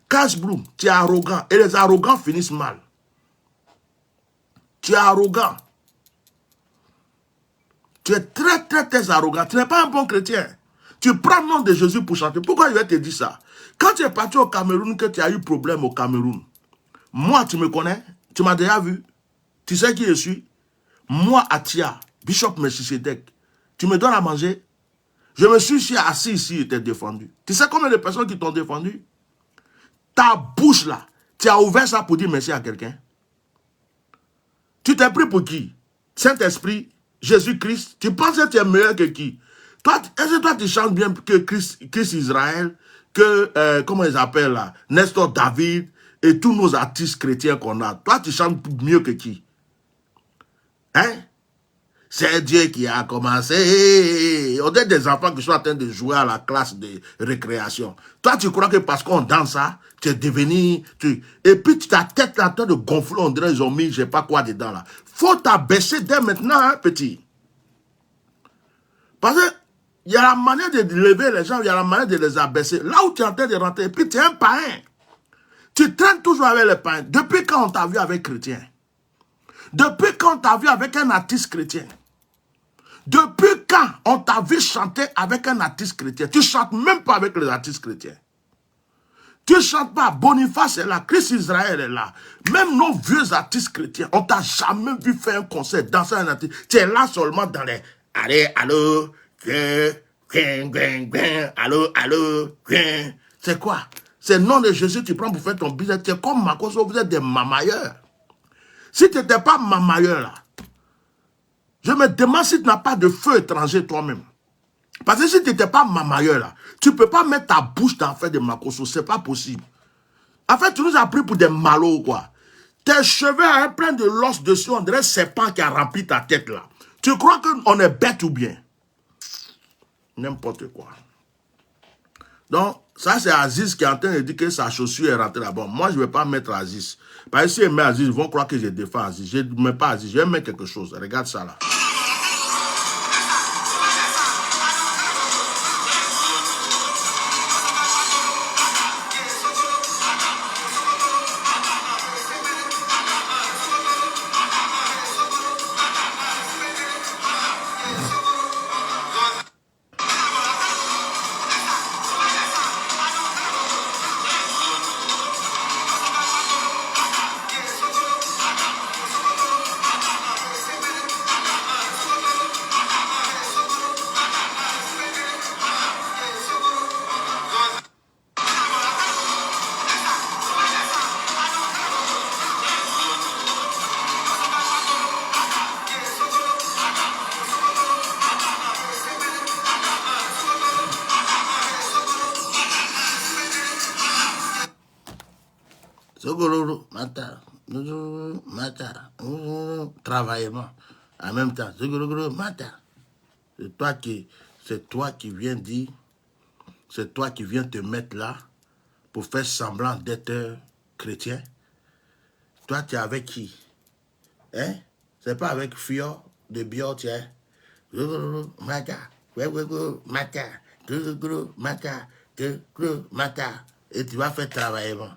Kams Blue, tu es arrogant. Et les arrogants finissent mal. Tu es arrogant. Tu es très arrogant. Tu n'es pas un bon chrétien. Tu prends le nom de Jésus pour chanter. Pourquoi je vais te dire ça? Quand tu es parti au Cameroun, que tu as eu problème au Cameroun, moi, tu me connais? Tu m'as déjà vu? Tu sais qui je suis? Moi, Atia, Bishop Melchisedec, tu me donnes à manger? Je me suis assis ici et t'es défendu. Tu sais combien de personnes qui t'ont défendu? Ta bouche là, tu as ouvert ça pour dire merci à quelqu'un? Tu t'es pris pour qui? Saint-Esprit, Jésus-Christ, tu penses que tu es meilleur que qui? Toi, est-ce que toi tu chantes bien que Christ Israël, que, comment ils appellent là, Nestor David et tous nos artistes chrétiens qu'on a? Toi, tu chantes mieux que qui? Hein? C'est Dieu qui a commencé. On est des enfants qui sont en train de jouer à la classe de récréation. Toi, tu crois que parce qu'on danse ça, tu es devenu... Et puis, ta tête est en train de gonfler, on dirait qu'ils ont mis je sais pas quoi dedans là. Faut t'abaisser dès maintenant, hein, petit. Parce que il y a la manière de lever les gens, il y a la manière de les abaisser. Là où tu es en train de rentrer, et puis tu es un païen. Tu traînes toujours avec les païens. Depuis quand on t'a vu avec chrétien? Depuis quand on t'a vu avec un artiste chrétien? Depuis quand on t'a vu chanter avec un artiste chrétien? Tu ne chantes même pas avec les artistes chrétiens. Tu ne chantes pas. Boniface est là, Christ Israël est là. Même nos vieux artistes chrétiens, on t'a jamais vu faire un concert, danser un artiste. Tu es là seulement dans les... Allez, allô, allô, allô, c'est quoi? C'est le nom de Jésus, tu prends pour faire ton business. Tu es comme Makoso, vous êtes des mamailleurs. Si tu n'étais pas mamailleur là, je me demande si tu n'as pas de feu étranger toi-même. Parce que si tu n'étais pas mamailleur là, tu ne peux pas mettre ta bouche dans l'affaire de Makoso, c'est pas possible. En fait, tu nous as pris pour des malauds quoi. Tes cheveux hein, plein de l'os dessus, on dirait serpent qui a rempli ta tête là. Tu crois qu'on est bête ou bien? N'importe quoi. Donc, ça c'est Aziz qui est en train de dire que sa chaussure est rentrée là-bas. Moi, je ne vais pas mettre Aziz. Parce que si je mets Aziz, ils vont croire que je défends Aziz. Je ne mets pas Aziz, je vais mettre quelque chose. Regarde ça là. Travaillement. En même temps, c'est toi qui viens dire, c'est toi qui viens te mettre là pour faire semblant d'être chrétien. Toi, tu es avec qui? Hein? C'est pas avec Fior de Biot, tiens. Et tu vas faire travaillement.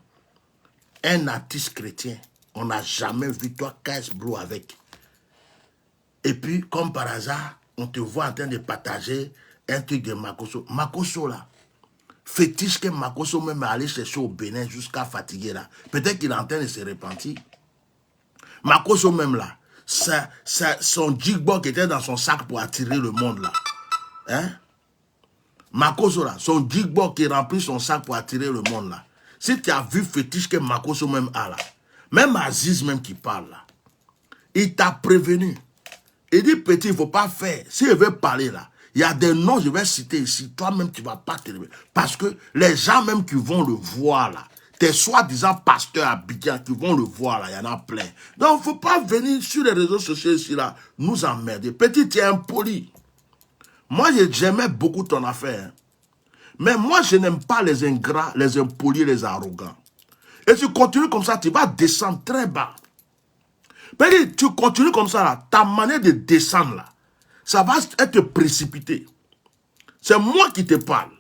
Un artiste chrétien, on n'a jamais vu toi Caisse Blue avec. Et puis, comme par hasard, on te voit en train de partager un truc de Makoso. Makoso là, fétiche que Makoso même est allé chercher au Bénin jusqu'à fatiguer là. Peut-être qu'il est en train de se repentir. Makoso même là, son jigbox qui était dans son sac pour attirer le monde là. Hein? Makoso là, son jigbox qui remplit son sac pour attirer le monde là. Si tu as vu fétiche que Makoso même a là, même Aziz même qui parle là, il t'a prévenu. Il dit, petit, il ne faut pas faire. S'il veut parler là, il y a des noms, je vais citer ici. Toi-même, tu ne vas pas te lever. Parce que les gens même qui vont le voir là, tes soi-disant pasteurs Abidjan qui vont le voir là, il y en a plein. Donc, il ne faut pas venir sur les réseaux sociaux ici là, nous emmerder. Petit, tu es impoli. Moi, j'aimais beaucoup ton affaire. Mais moi, je n'aime pas les ingrats, les impolis, les arrogants. Et tu continues comme ça, tu vas descendre très bas. Mais tu continues comme ça, là, ta manière de descendre, là, ça va être précipité. C'est moi qui te parle.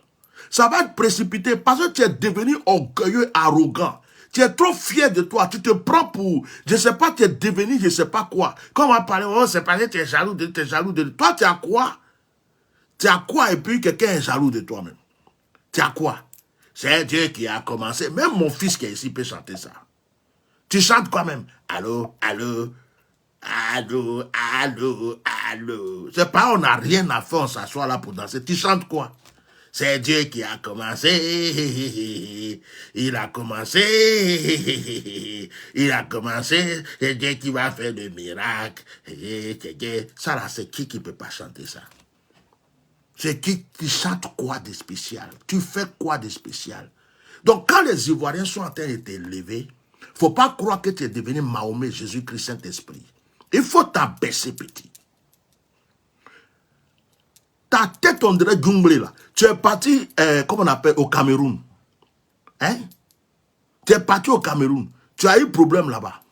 Ça va être précipité parce que tu es devenu orgueilleux, arrogant. Tu es trop fier de toi. Tu te prends pour, je ne sais pas, tu es devenu, je ne sais pas quoi. Quand on va parler, oh, c'est parce que tu es jaloux de toi. Tu as quoi? Tu as quoi et puis quelqu'un est jaloux de toi-même? Tu as quoi? C'est Dieu qui a commencé. Même mon fils qui est ici peut chanter ça. Tu chantes quoi même? Allô, allô, allô, allô, allô. C'est pas on n'a rien à faire, on s'assoit là pour danser. Tu chantes quoi? C'est Dieu qui a commencé. Il a commencé. Il a commencé. C'est Dieu qui va faire le miracle. Ça là, c'est qui peut pas chanter ça? C'est qui chante quoi de spécial? Tu fais quoi de spécial? Donc quand les Ivoiriens sont en train de t'élever, il ne faut pas croire que tu es devenu Mahomet, Jésus-Christ, Saint-Esprit. Il faut t'abaisser, petit. Ta tête, on dirait Gunglé, là. Tu es parti, comment on appelle, au Cameroun. Hein? Tu es parti au Cameroun. Tu as eu problème là-bas.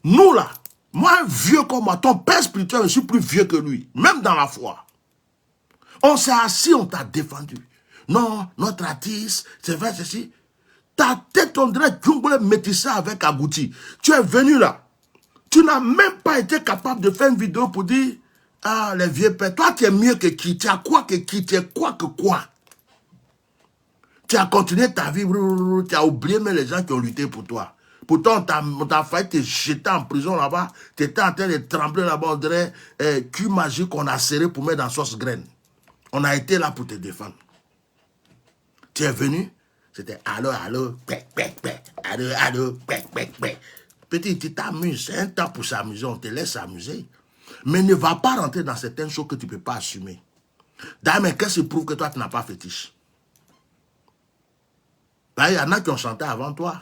Nous, là, moi, vieux comme moi, ton père spirituel, je suis plus vieux que lui. Même dans la foi. On s'est assis, on t'a défendu. Non, notre artiste, c'est vrai, ceci. Ta tête, on dirait Gunglé métissé avec Agouti. Tu es venu là. Tu n'as même pas été capable de faire une vidéo pour dire, ah, les vieux pères, toi, tu es mieux que qui? Tu as quoi que qui? Tu es quoi que quoi? Tu as continué ta vie, tu as oublié même les gens qui ont lutté pour toi. Pourtant, on t'a failli te jeter en prison là-bas. Tu étais en train de trembler là-bas, on dirait cul magique qu'on a serré pour mettre dans sauce graine. On a été là pour te défendre. Tu es venu, c'était allô, allô, pec, pec, pec, allô, allô, pec, pec, pec. Petit, tu t'amuses, c'est un temps pour s'amuser, on te laisse s'amuser. Mais ne va pas rentrer dans certaines choses que tu ne peux pas assumer. D'ailleurs, mais qu'est-ce qui prouve que toi, tu n'as pas fétiche? Il y en a qui ont chanté avant toi.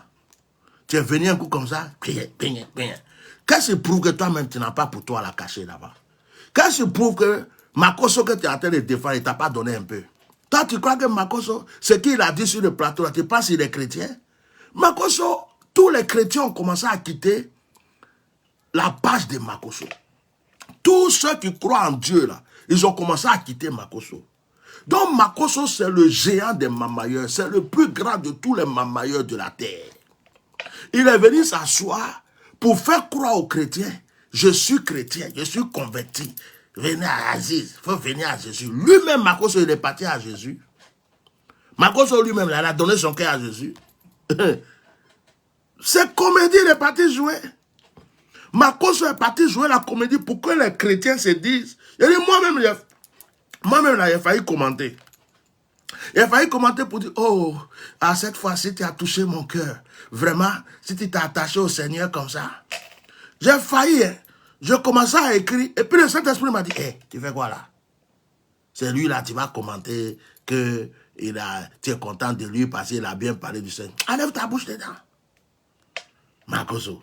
Tu es venu un coup comme ça. Qu'est-ce qui prouve que toi-même, tu n'as pas pour toi la cacher là-bas? Qu'est-ce qui prouve que Makoso que tu es en train de défendre, il ne t'a pas donné un peu? Toi, tu crois que Makoso, ce qu'il a dit sur le plateau, là, tu penses qu'il est chrétien? Makoso, tous les chrétiens ont commencé à quitter la page de Makoso. Tous ceux qui croient en Dieu, là, ils ont commencé à quitter Makoso. Donc Makoso, c'est le géant des mamailleurs. C'est le plus grand de tous les mamailleurs de la terre. Il est venu s'asseoir pour faire croire aux chrétiens, je suis chrétien, je suis converti. Venez à Aziz, il faut venir à Jésus. Lui-même, Makoso, il est parti à Jésus. Makoso lui-même, il a donné son cœur à Jésus. C'est comédie, il est parti jouer. Makoso est parti jouer la comédie pour que les chrétiens se disent. Il dit, moi-même, là, il a failli commenter. Il a failli commenter pour dire, oh, à cette fois-ci, tu as touché mon cœur. Vraiment, si tu t'es attaché au Seigneur comme ça. J'ai failli, hein. Je commençais à écrire. Et puis le Saint-Esprit m'a dit, hé, tu fais quoi là? C'est lui là, tu vas commenter que tu es content de lui parce qu'il a bien parlé du Seigneur. Enlève ta bouche dedans. Makoso.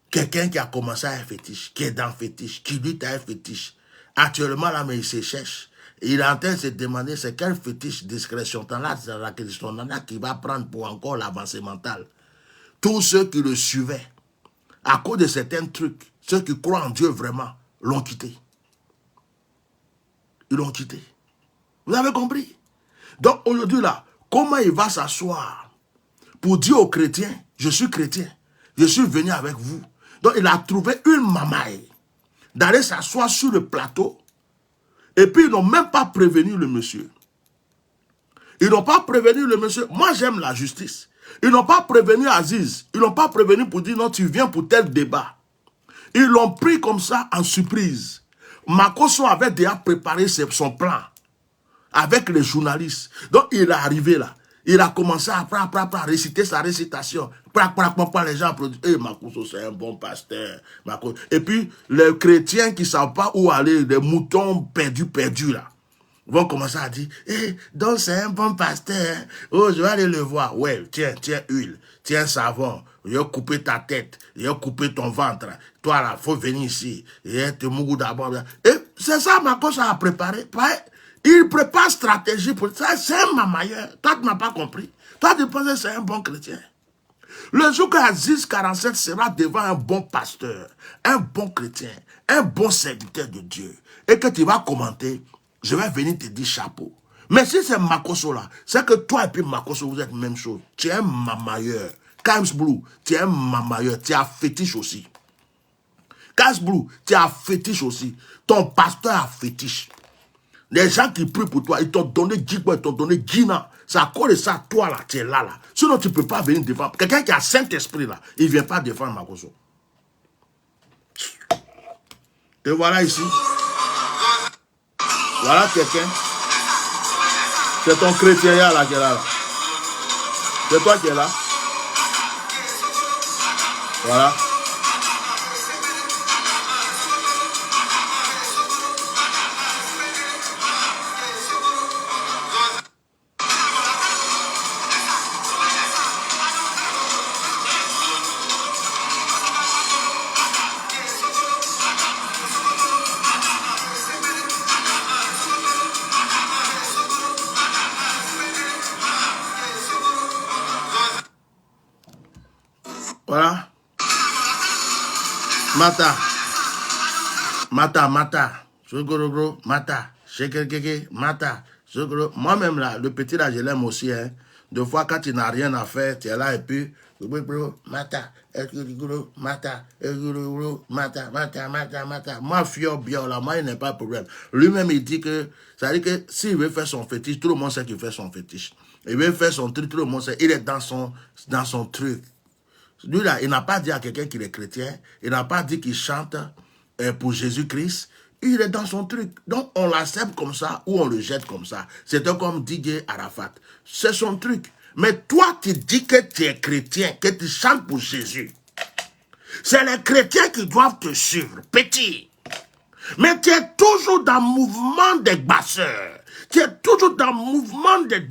Quelqu'un qui a commencé à être fétiche, qui est dans le fétiche, qui lutte à être fétiche. Actuellement, là, mais il se cherche. Il est en train de se demander c'est quel fétiche discrétion. Là, c'est la question qui va prendre pour encore l'avancée mentale. Tous ceux qui le suivaient, à cause de certains trucs, ceux qui croient en Dieu vraiment, l'ont quitté. Ils l'ont quitté. Vous avez compris? Donc aujourd'hui là, comment il va s'asseoir pour dire aux chrétiens, je suis chrétien, je suis venu avec vous. Donc il a trouvé une mamaille d'aller s'asseoir sur le plateau et puis ils n'ont même pas prévenu le monsieur. Ils n'ont pas prévenu le monsieur. Moi j'aime la justice. Ils n'ont pas prévenu Aziz. Ils n'ont pas prévenu pour dire non, tu viens pour tel débat. Ils l'ont pris comme ça en surprise. Makoso avait déjà préparé son plan avec les journalistes. Donc il est arrivé là. Il a commencé à réciter sa récitation. Les gens applaudissent. Eh, Makoso, c'est un bon pasteur. Makoso. Et puis, les chrétiens qui ne savent pas où aller, les moutons perdus là, vont commencer à dire, eh, donc c'est un bon pasteur. Oh, je vais aller le voir. Ouais, tiens huile, tiens savon. Il a coupé ta tête, il a coupé ton ventre. Toi là, il faut venir ici. Et te mougou d'abord. Et c'est ça, Makoso a préparé. Il prépare stratégie pour ça. C'est un mamailleur. Toi, tu n'as pas compris. Toi, tu penses que c'est un bon chrétien. Le jour que Aziz 47 sera devant un bon pasteur, un bon chrétien, un bon serviteur de Dieu, et que tu vas commenter, je vais venir te dire chapeau. Mais si c'est Makoso là, c'est que toi et puis Makoso, vous êtes même chose. Tu es un mamailleur. Kams Blue, tu es un mamailleur. Tu as fétiche aussi. Kams Blue, tu as fétiche aussi. Ton pasteur a fétiche. Les gens qui prient pour toi, ils t'ont donné Djigbo, ils t'ont donné Guina. C'est à cause de ça, toi là, tu es là. Sinon, tu ne peux pas venir défendre. Quelqu'un qui a Saint-Esprit là, il ne vient pas défendre Makoso. Et voilà ici. Voilà quelqu'un. C'est ton chrétien là qui est là. C'est toi qui es là. Voilà. Voilà. Mata. Sogoro, mata. Shekekeke, mata. Sogoro. Moi-même, là, le petit, là, je l'aime aussi. Hein. Deux fois, quand tu n'as rien à faire, tu es là et puis... Mata. Moi, fier bien, là, moi, il n'est pas de problème. Lui-même, il dit que... Ça veut dire que s'il veut faire son fétiche, tout le monde sait qu'il fait son fétiche. Il veut faire son truc, tout le monde sait. Il est dans son truc. Lui, là, il n'a pas dit à quelqu'un qu'il est chrétien. Il n'a pas dit qu'il chante pour Jésus-Christ. Il est dans son truc. Donc, on l'accepte comme ça ou on le jette comme ça. C'était comme DJ Arafat. C'est son truc. Mais toi, tu dis que tu es chrétien, que tu chantes pour Jésus. C'est les chrétiens qui doivent te suivre, petit. Mais tu es toujours dans le mouvement des basseurs. Tu es toujours dans le mouvement des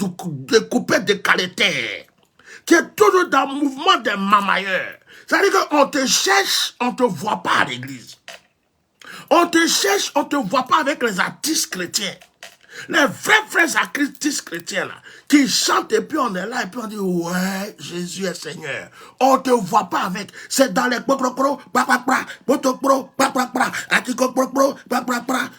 coupés de qualité. Tu es toujours dans le mouvement des mamailleurs. C'est-à-dire qu'on te cherche, on ne te voit pas à l'église. On te cherche, on ne te voit pas avec les artistes chrétiens. Les vrais artistes chrétiens là, qui chantent et puis on est là et puis on dit ouais, Jésus est Seigneur. On ne te voit pas avec. C'est dans les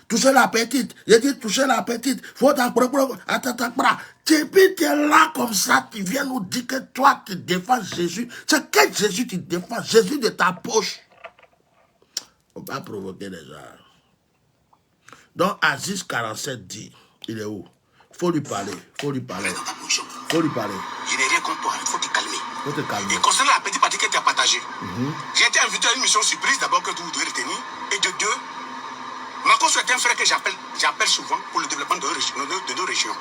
toucher la petite. J'ai dit toucher la petite. Faut et puis tu es là comme ça, tu viens nous dire que toi tu défends Jésus. C'est quel Jésus tu défends? Jésus de ta poche. On va provoquer les gens. Donc Aziz 47 dit, il est où? Faut lui parler. Faut lui parler. Je n'ai rien contre toi, il faut te calmer. Et concernant la petite partie que tu as partagée, j'ai été invité à une mission surprise, d'abord que vous devez retenir. Et de deux, Makosso est un frère que j'appelle souvent pour le développement de deux régions.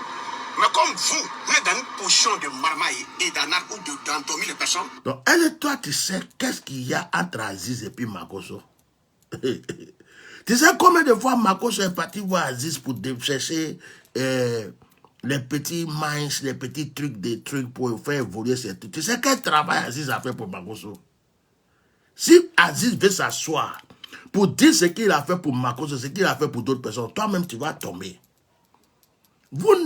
Mais comme vous êtes dans une position de marmaille et d'anarque ou d'endormir les personnes. Donc, elle et toi, tu sais qu'est-ce qu'il y a entre Aziz et puis Makosso? Tu sais combien de fois Makosso est parti voir Aziz pour chercher les petits minds, les petits trucs, des trucs pour faire évoluer ces trucs. Tu sais quel travail Aziz a fait pour Makosso? Si Aziz veut s'asseoir pour dire ce qu'il a fait pour Makosso, ce qu'il a fait pour d'autres personnes, toi-même tu vas tomber. Vous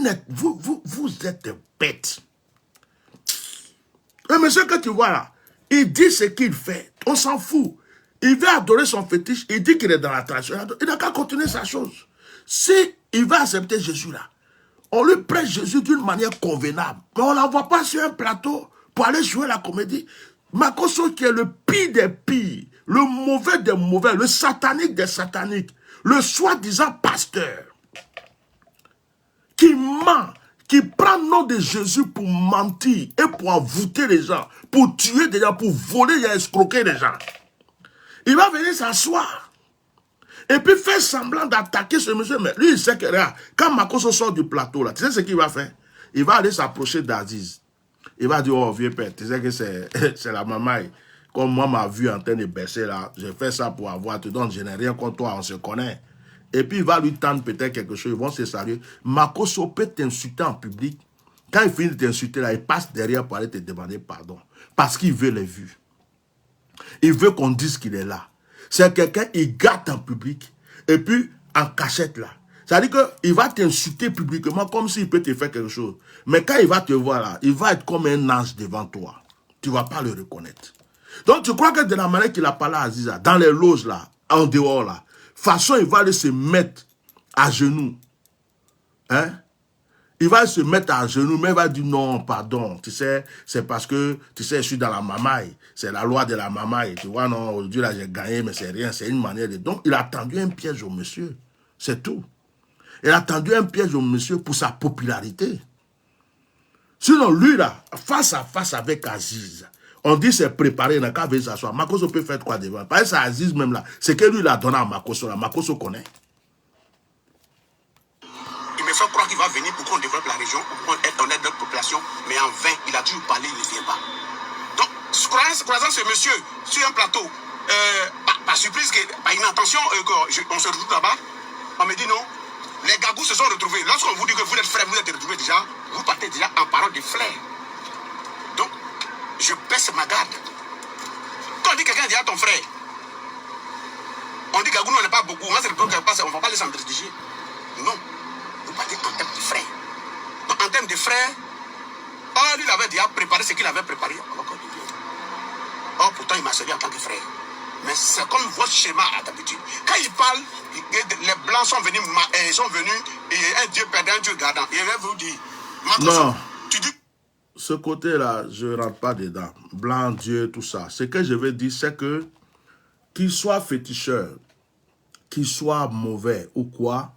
êtes des bêtes. Le monsieur que tu vois là, il dit ce qu'il fait. On s'en fout. Il veut adorer son fétiche. Il dit qu'il est dans la tradition. Il n'a qu'à continuer sa chose. Si il va accepter Jésus là, on lui prête Jésus d'une manière convenable. Mais on ne l'envoie pas sur un plateau pour aller jouer la comédie. Makosso qui est le pire des pires, le mauvais des mauvais, le satanique des sataniques, le soi-disant pasteur, qui ment, qui prend le nom de Jésus pour mentir et pour envoûter les gens, pour tuer des gens, pour voler et escroquer les gens. Il va venir s'asseoir et puis faire semblant d'attaquer ce monsieur. Mais lui, il sait que là, quand Makosso sort du plateau, là, tu sais ce qu'il va faire? Il va aller s'approcher d'Aziz. Il va dire, oh vieux père, tu sais que c'est la maman. Comme moi, ma vue en train de baisser là, j'ai fait ça pour avoir, donc je n'ai rien contre toi, on se connaît. Et puis il va lui tendre peut-être quelque chose, ils vont se saluer. Makosso peut t'insulter en public. Quand il finit de t'insulter là, il passe derrière pour aller te demander pardon. Parce qu'il veut les vues. Il veut qu'on dise qu'il est là. C'est quelqu'un, il gâte en public. Et puis, en cachette là. C'est-à-dire qu'il va t'insulter publiquement comme s'il peut te faire quelque chose. Mais quand il va te voir là, il va être comme un ange devant toi. Tu ne vas pas le reconnaître. Donc tu crois que de la manière qu'il a parlé à Aziza, dans les loges là, en dehors là, façon il va aller se mettre à genoux. Hein? Il va se mettre à genoux, mais il va dire non, pardon. Tu sais, c'est parce que, tu sais, je suis dans la mamaille. C'est la loi de la mamaille. Tu vois, non, aujourd'hui là, j'ai gagné, mais c'est rien. C'est une manière de... Donc, il a tendu un piège au monsieur. C'est tout. Il a tendu un piège au monsieur pour sa popularité. Sinon, lui là, face à face avec Aziz, on dit c'est préparé, il n'a qu'à venir s'asseoir. Makosso peut faire quoi devant? Parce que c'est Aziz même là. C'est que lui, il a donné à Makosso là. Makosso connaît. Il me fait croire qu'il va venir pour qu'on développe la région, pour qu'on aide notre population, mais en vain, il a dû parler, il ne vient pas. Donc, croisant ce monsieur sur un plateau, par surprise, par inattention, on se retrouve là-bas, on me dit non, les gagous se sont retrouvés. Lorsqu'on vous dit que vous êtes frères, vous êtes retrouvés déjà, vous partez déjà en parole de frères. Donc, je baisse ma garde. Quand on dit quelqu'un dit à ton frère, on dit gagou, on n'est pas beaucoup, on ne va pas les s'entrediger. Non. Vous parlez en termes de frères. Donc, en termes de frères, lui, il avait déjà préparé ce qu'il avait préparé. Or, pour m'a servi en tant que frère. Mais c'est comme votre schéma d'habitude. Quand il parle, les blancs sont venus, et un Dieu perdant, un Dieu gardant. Et je vais vous dire, Non. tu dis... Ce côté-là, je ne rentre pas dedans. Blanc, Dieu, tout ça. Ce que je veux dire, c'est que qu'il soit féticheur, qu'il soit mauvais ou quoi,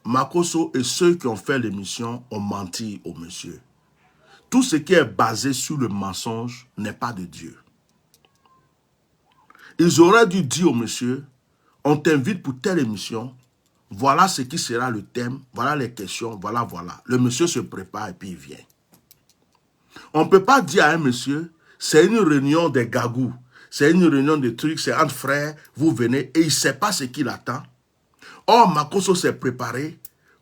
Makosso et ceux qui ont fait l'émission ont menti au monsieur. Tout ce qui est basé sur le mensonge n'est pas de Dieu. Ils auraient dû dire au monsieur, on t'invite pour telle émission, voilà ce qui sera le thème, voilà les questions, voilà. Le monsieur se prépare et puis il vient. On ne peut pas dire à un monsieur, c'est une réunion des gagous, c'est une réunion de trucs, c'est entre frères, vous venez et il ne sait pas ce qu'il attend. Or, Makosso s'est préparé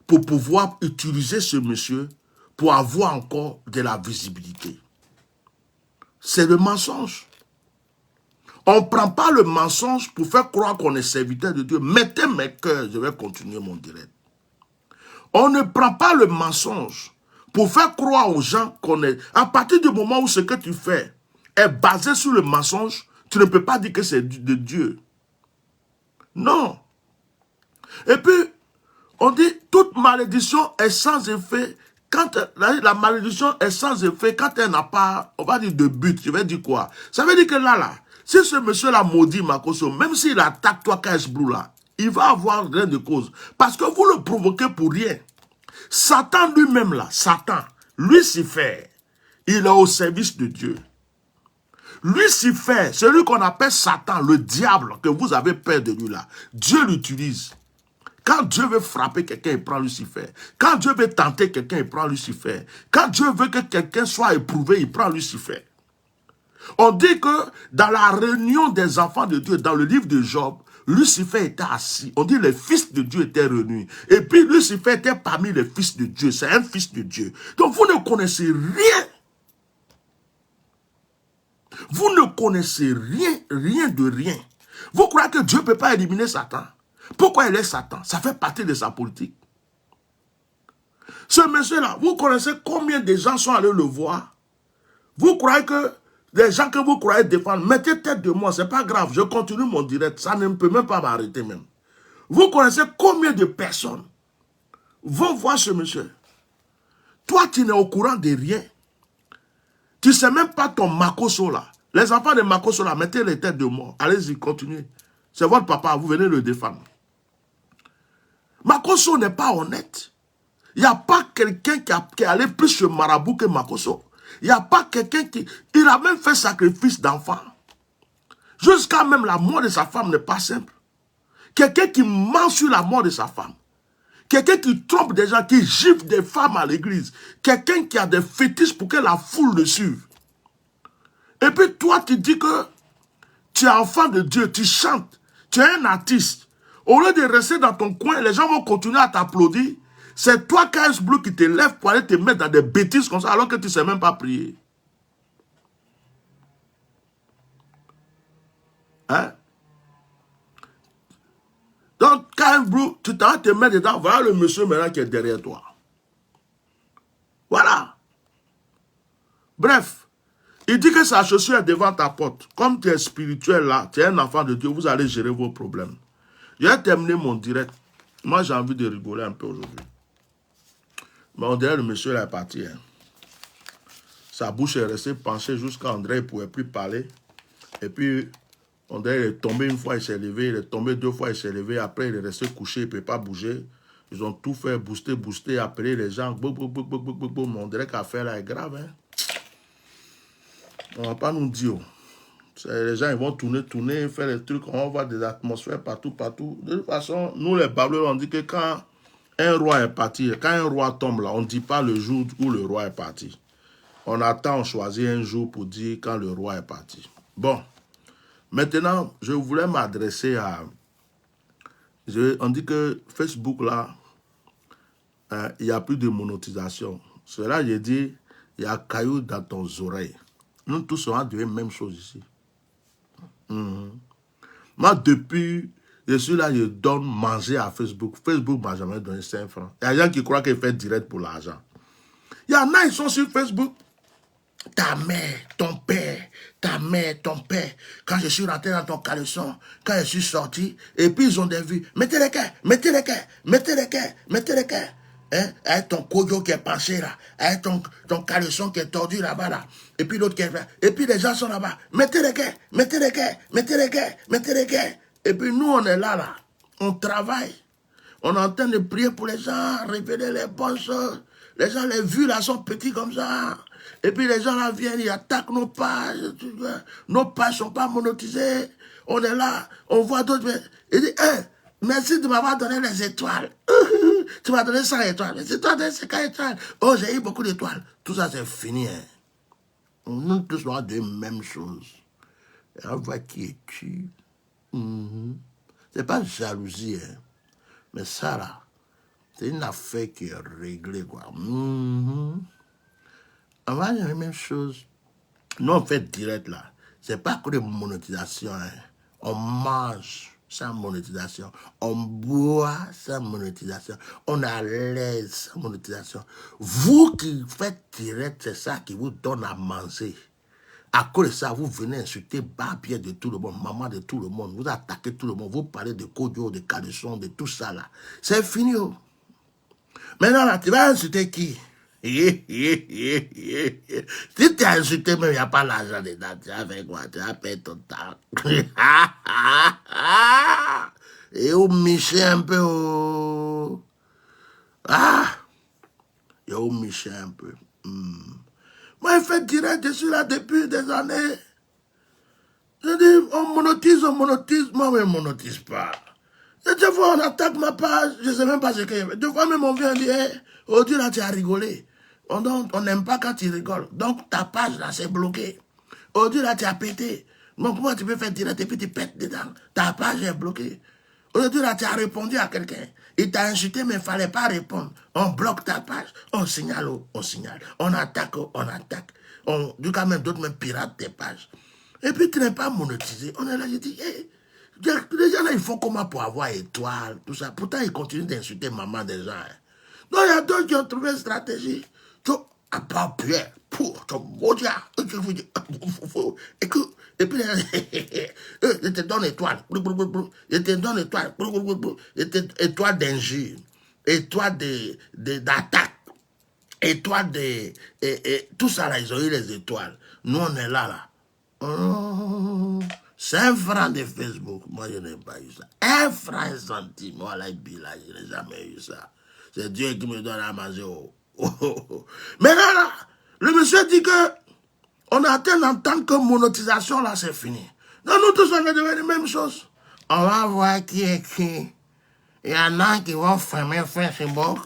pour pouvoir utiliser ce monsieur pour avoir encore de la visibilité. C'est le mensonge. On ne prend pas le mensonge pour faire croire qu'on est serviteur de Dieu. Mettez mes cœurs, je vais continuer mon direct. On ne prend pas le mensonge pour faire croire aux gens qu'on est... À partir du moment où ce que tu fais est basé sur le mensonge, tu ne peux pas dire que c'est de Dieu. Non. Et puis, on dit, toute malédiction est sans effet. Quand la malédiction est sans effet, quand elle n'a pas, on va dire, de but, je vais dire quoi? Ça veut dire que là, si ce monsieur-là maudit Makosso, même s'il attaque toi, KS Blue, là, il va avoir rien de cause. Parce que vous le provoquez pour rien. Satan lui-même, là, Satan, Lucifer, il est au service de Dieu. Lucifer, celui qu'on appelle Satan, le diable, que vous avez peur de lui, là, Dieu l'utilise. Quand Dieu veut frapper quelqu'un, il prend Lucifer. Quand Dieu veut tenter quelqu'un, il prend Lucifer. Quand Dieu veut que quelqu'un soit éprouvé, il prend Lucifer. On dit que dans la réunion des enfants de Dieu, dans le livre de Job, Lucifer était assis. On dit que les fils de Dieu étaient réunis. Et puis Lucifer était parmi les fils de Dieu. C'est un fils de Dieu. Donc vous ne connaissez rien. Vous ne connaissez rien de rien. Vous croyez que Dieu ne peut pas éliminer Satan? Pourquoi il est Satan? Ça fait partie de sa politique. Ce monsieur-là, vous connaissez combien de gens sont allés le voir? Vous croyez que les gens que vous croyez défendre, mettez tête de moi, c'est pas grave, je continue mon direct, ça ne peut même pas m'arrêter même. Vous connaissez combien de personnes vont voir ce monsieur? Toi, tu n'es au courant de rien. Tu ne sais même pas ton Makosso là. Les enfants de Makosso là, mettez les têtes de moi. Allez-y, continuez. C'est votre papa, vous venez le défendre. Makosso n'est pas honnête. Il n'y a pas quelqu'un qui est allé plus chez Marabout que Makosso. Il n'y a pas quelqu'un qui... Il a même fait sacrifice d'enfants. Jusqu'à même la mort de sa femme n'est pas simple. Quelqu'un qui ment sur la mort de sa femme. Quelqu'un qui trompe des gens, qui gifle des femmes à l'église. Quelqu'un qui a des fétiches pour que la foule le suive. Et puis toi, tu dis que tu es enfant de Dieu, tu chantes, tu es un artiste. Au lieu de rester dans ton coin, les gens vont continuer à t'applaudir. C'est toi, KS Blue, qui te lève pour aller te mettre dans des bêtises comme ça, alors que tu ne sais même pas prier. Hein? Donc, KS Blue, tu t'en vas te mettre dedans. Voilà le monsieur maintenant qui est derrière toi. Voilà. Bref, il dit que sa chaussure est devant ta porte. Comme tu es spirituel là, tu es un enfant de Dieu, vous allez gérer vos problèmes. J'ai terminé mon direct. Moi, j'ai envie de rigoler un peu aujourd'hui. Mais on dirait le monsieur là est parti. Hein. Sa bouche est restée penchée jusqu'à André, il ne pouvait plus parler. Et puis, on dirait qu'il est tombé une fois, il s'est levé. Il est tombé deux fois, il s'est levé. Après, il est resté couché, il ne peut pas bouger. Ils ont tout fait, booster, appeler les gens. On dirait qu'affaire là est grave. Hein. On ne va pas nous dire. Les gens ils vont tourner, faire des trucs. On va voir des atmosphères partout. De toute façon, nous les bableurs, on dit que quand un roi est parti, quand un roi tombe là, on ne dit pas le jour où le roi est parti. On attend, on choisit un jour pour dire quand le roi est parti. Bon, maintenant, je voulais m'adresser à... On dit que Facebook là, il n'y a plus de monétisation. Cela, j'ai dit, il y a caillou dans ton oreille. Nous tous, on a dit la même chose ici. Moi, depuis, je suis là, je donne manger à Facebook. Facebook ne m'a jamais donné 5 francs. Il y a des gens qui croient qu'il fait direct pour l'argent. Il y en a, ils sont sur Facebook. Ta mère, ton père, ta mère, ton père, quand je suis rentré dans ton caleçon, quand je suis sorti, et puis ils ont des vues. Mettez les cœurs, mettez les cœurs, mettez les cœurs, mettez les cœurs. Hein? Avec ton kojo qui est penché là, avec ton caleçon qui est tordu là-bas là, et puis l'autre qui est là, et puis les gens sont là-bas. Mettez les cœurs, mettez les cœurs, mettez les cœurs, mettez les cœurs. Et puis nous on est là, on travaille. On est en train de prier pour les gens, révéler les bonnes choses. Les gens, les vues là sont petits comme ça. Et puis les gens là viennent, ils attaquent nos pages. Nos pages ne sont pas monétisées. On est là, on voit d'autres. Ils disent, hey, merci de m'avoir donné les étoiles. Tu m'as donné 100 étoiles. Mais c'est toi donné 50 étoiles. Oh, j'ai eu beaucoup d'étoiles. Tout ça, c'est fini. Hein. Nous tous, on a des mêmes choses. Et on voit qui est qui. C'est pas jalousie, hein. Mais ça, là, c'est une affaire qui est réglée, quoi. On va dire la même chose. Nous, on fait direct, là. C'est pas que de monétisation, hein. On mange sans monétisation. On boit sans monétisation. On est à l'aise sans monétisation. Vous qui faites direct, c'est ça qui vous donne à manger. À cause de ça, vous venez insulter Barbier de tout le monde, maman de tout le monde, vous attaquez tout le monde, vous parlez de Kojo, de Caleçon, de tout ça là. C'est fini. Oh. Maintenant là, tu vas insulter qui? Si tu as insulté, même il n'y a pas l'argent dedans, tu vas faire quoi? Tu vas payer ton temps. Et au miché un peu. Oh. Ah! Et au miché un peu. Moi, je fais direct, je suis là depuis des années. Je dis, on monétise, moi, je ne monétise pas. Et des fois, on attaque ma page, je ne sais même pas ce qu'il y a. Des fois, même, on vient dire, hey, oh Dieu, là, tu as rigolé. On n'aime pas quand tu rigoles. Donc, ta page, là, c'est bloqué. Oh Dieu, là, tu as pété. Donc, comment tu peux faire direct et puis tu pètes dedans? Ta page est bloquée. Aujourd'hui, là, tu as répondu à quelqu'un. Il t'a insulté, mais il ne fallait pas répondre. On bloque ta page. On signale, on signale. On attaque, on attaque. Du coup, même d'autres même piratent tes pages. Et puis, tu n'es pas monétisé. On est là, je dis, hey, les gens là, ils font comment pour avoir étoile, tout ça. Pourtant, ils continuent d'insulter maman des gens. Hein. Donc, il y a d'autres qui ont trouvé une stratégie. À part Pierre, pour ton maudit. Écoute. Et puis, je te donne étoile. Je te donne étoile. Étoile d'injure. Étoile d'attaque. Étoile de... tout ça, là, ils ont eu les étoiles. Nous, on est là. 5 francs de Facebook. Moi, je n'ai pas eu ça. 1 franc et centime. Moi, là, je n'ai jamais eu ça. C'est Dieu qui me donne à manger. Maintenant, là, le monsieur dit que on attend en tant que monétisation, là, c'est fini. Donc, nous tous, on est devenus la même chose. On va voir qui est qui. Il y en a qui vont fermer Facebook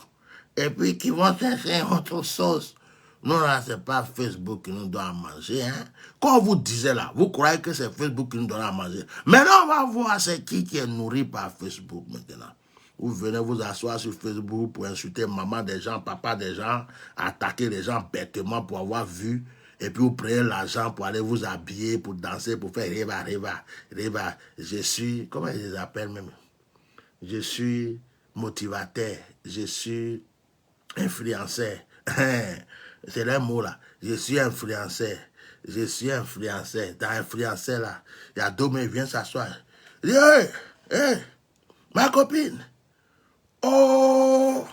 et puis qui vont chercher autre chose. Non, là, ce n'est pas Facebook qui nous doit manger. Hein. Quand on vous disait là, vous croyez que c'est Facebook qui nous donne à manger. Maintenant, on va voir c'est qui est nourri par Facebook maintenant. Vous venez vous asseoir sur Facebook pour insulter maman des gens, papa des gens, attaquer les gens bêtement pour avoir vu. Et puis vous prenez l'argent pour aller vous habiller, pour danser, pour faire reva. Je suis, comment ils les appellent même? Je suis motivateur, je suis influenceur. C'est les mots là. Je suis influenceur. Dans influenceur là, il y a deux mecs qui viennent s'asseoir. Il dit, hey, ma copine. Oh,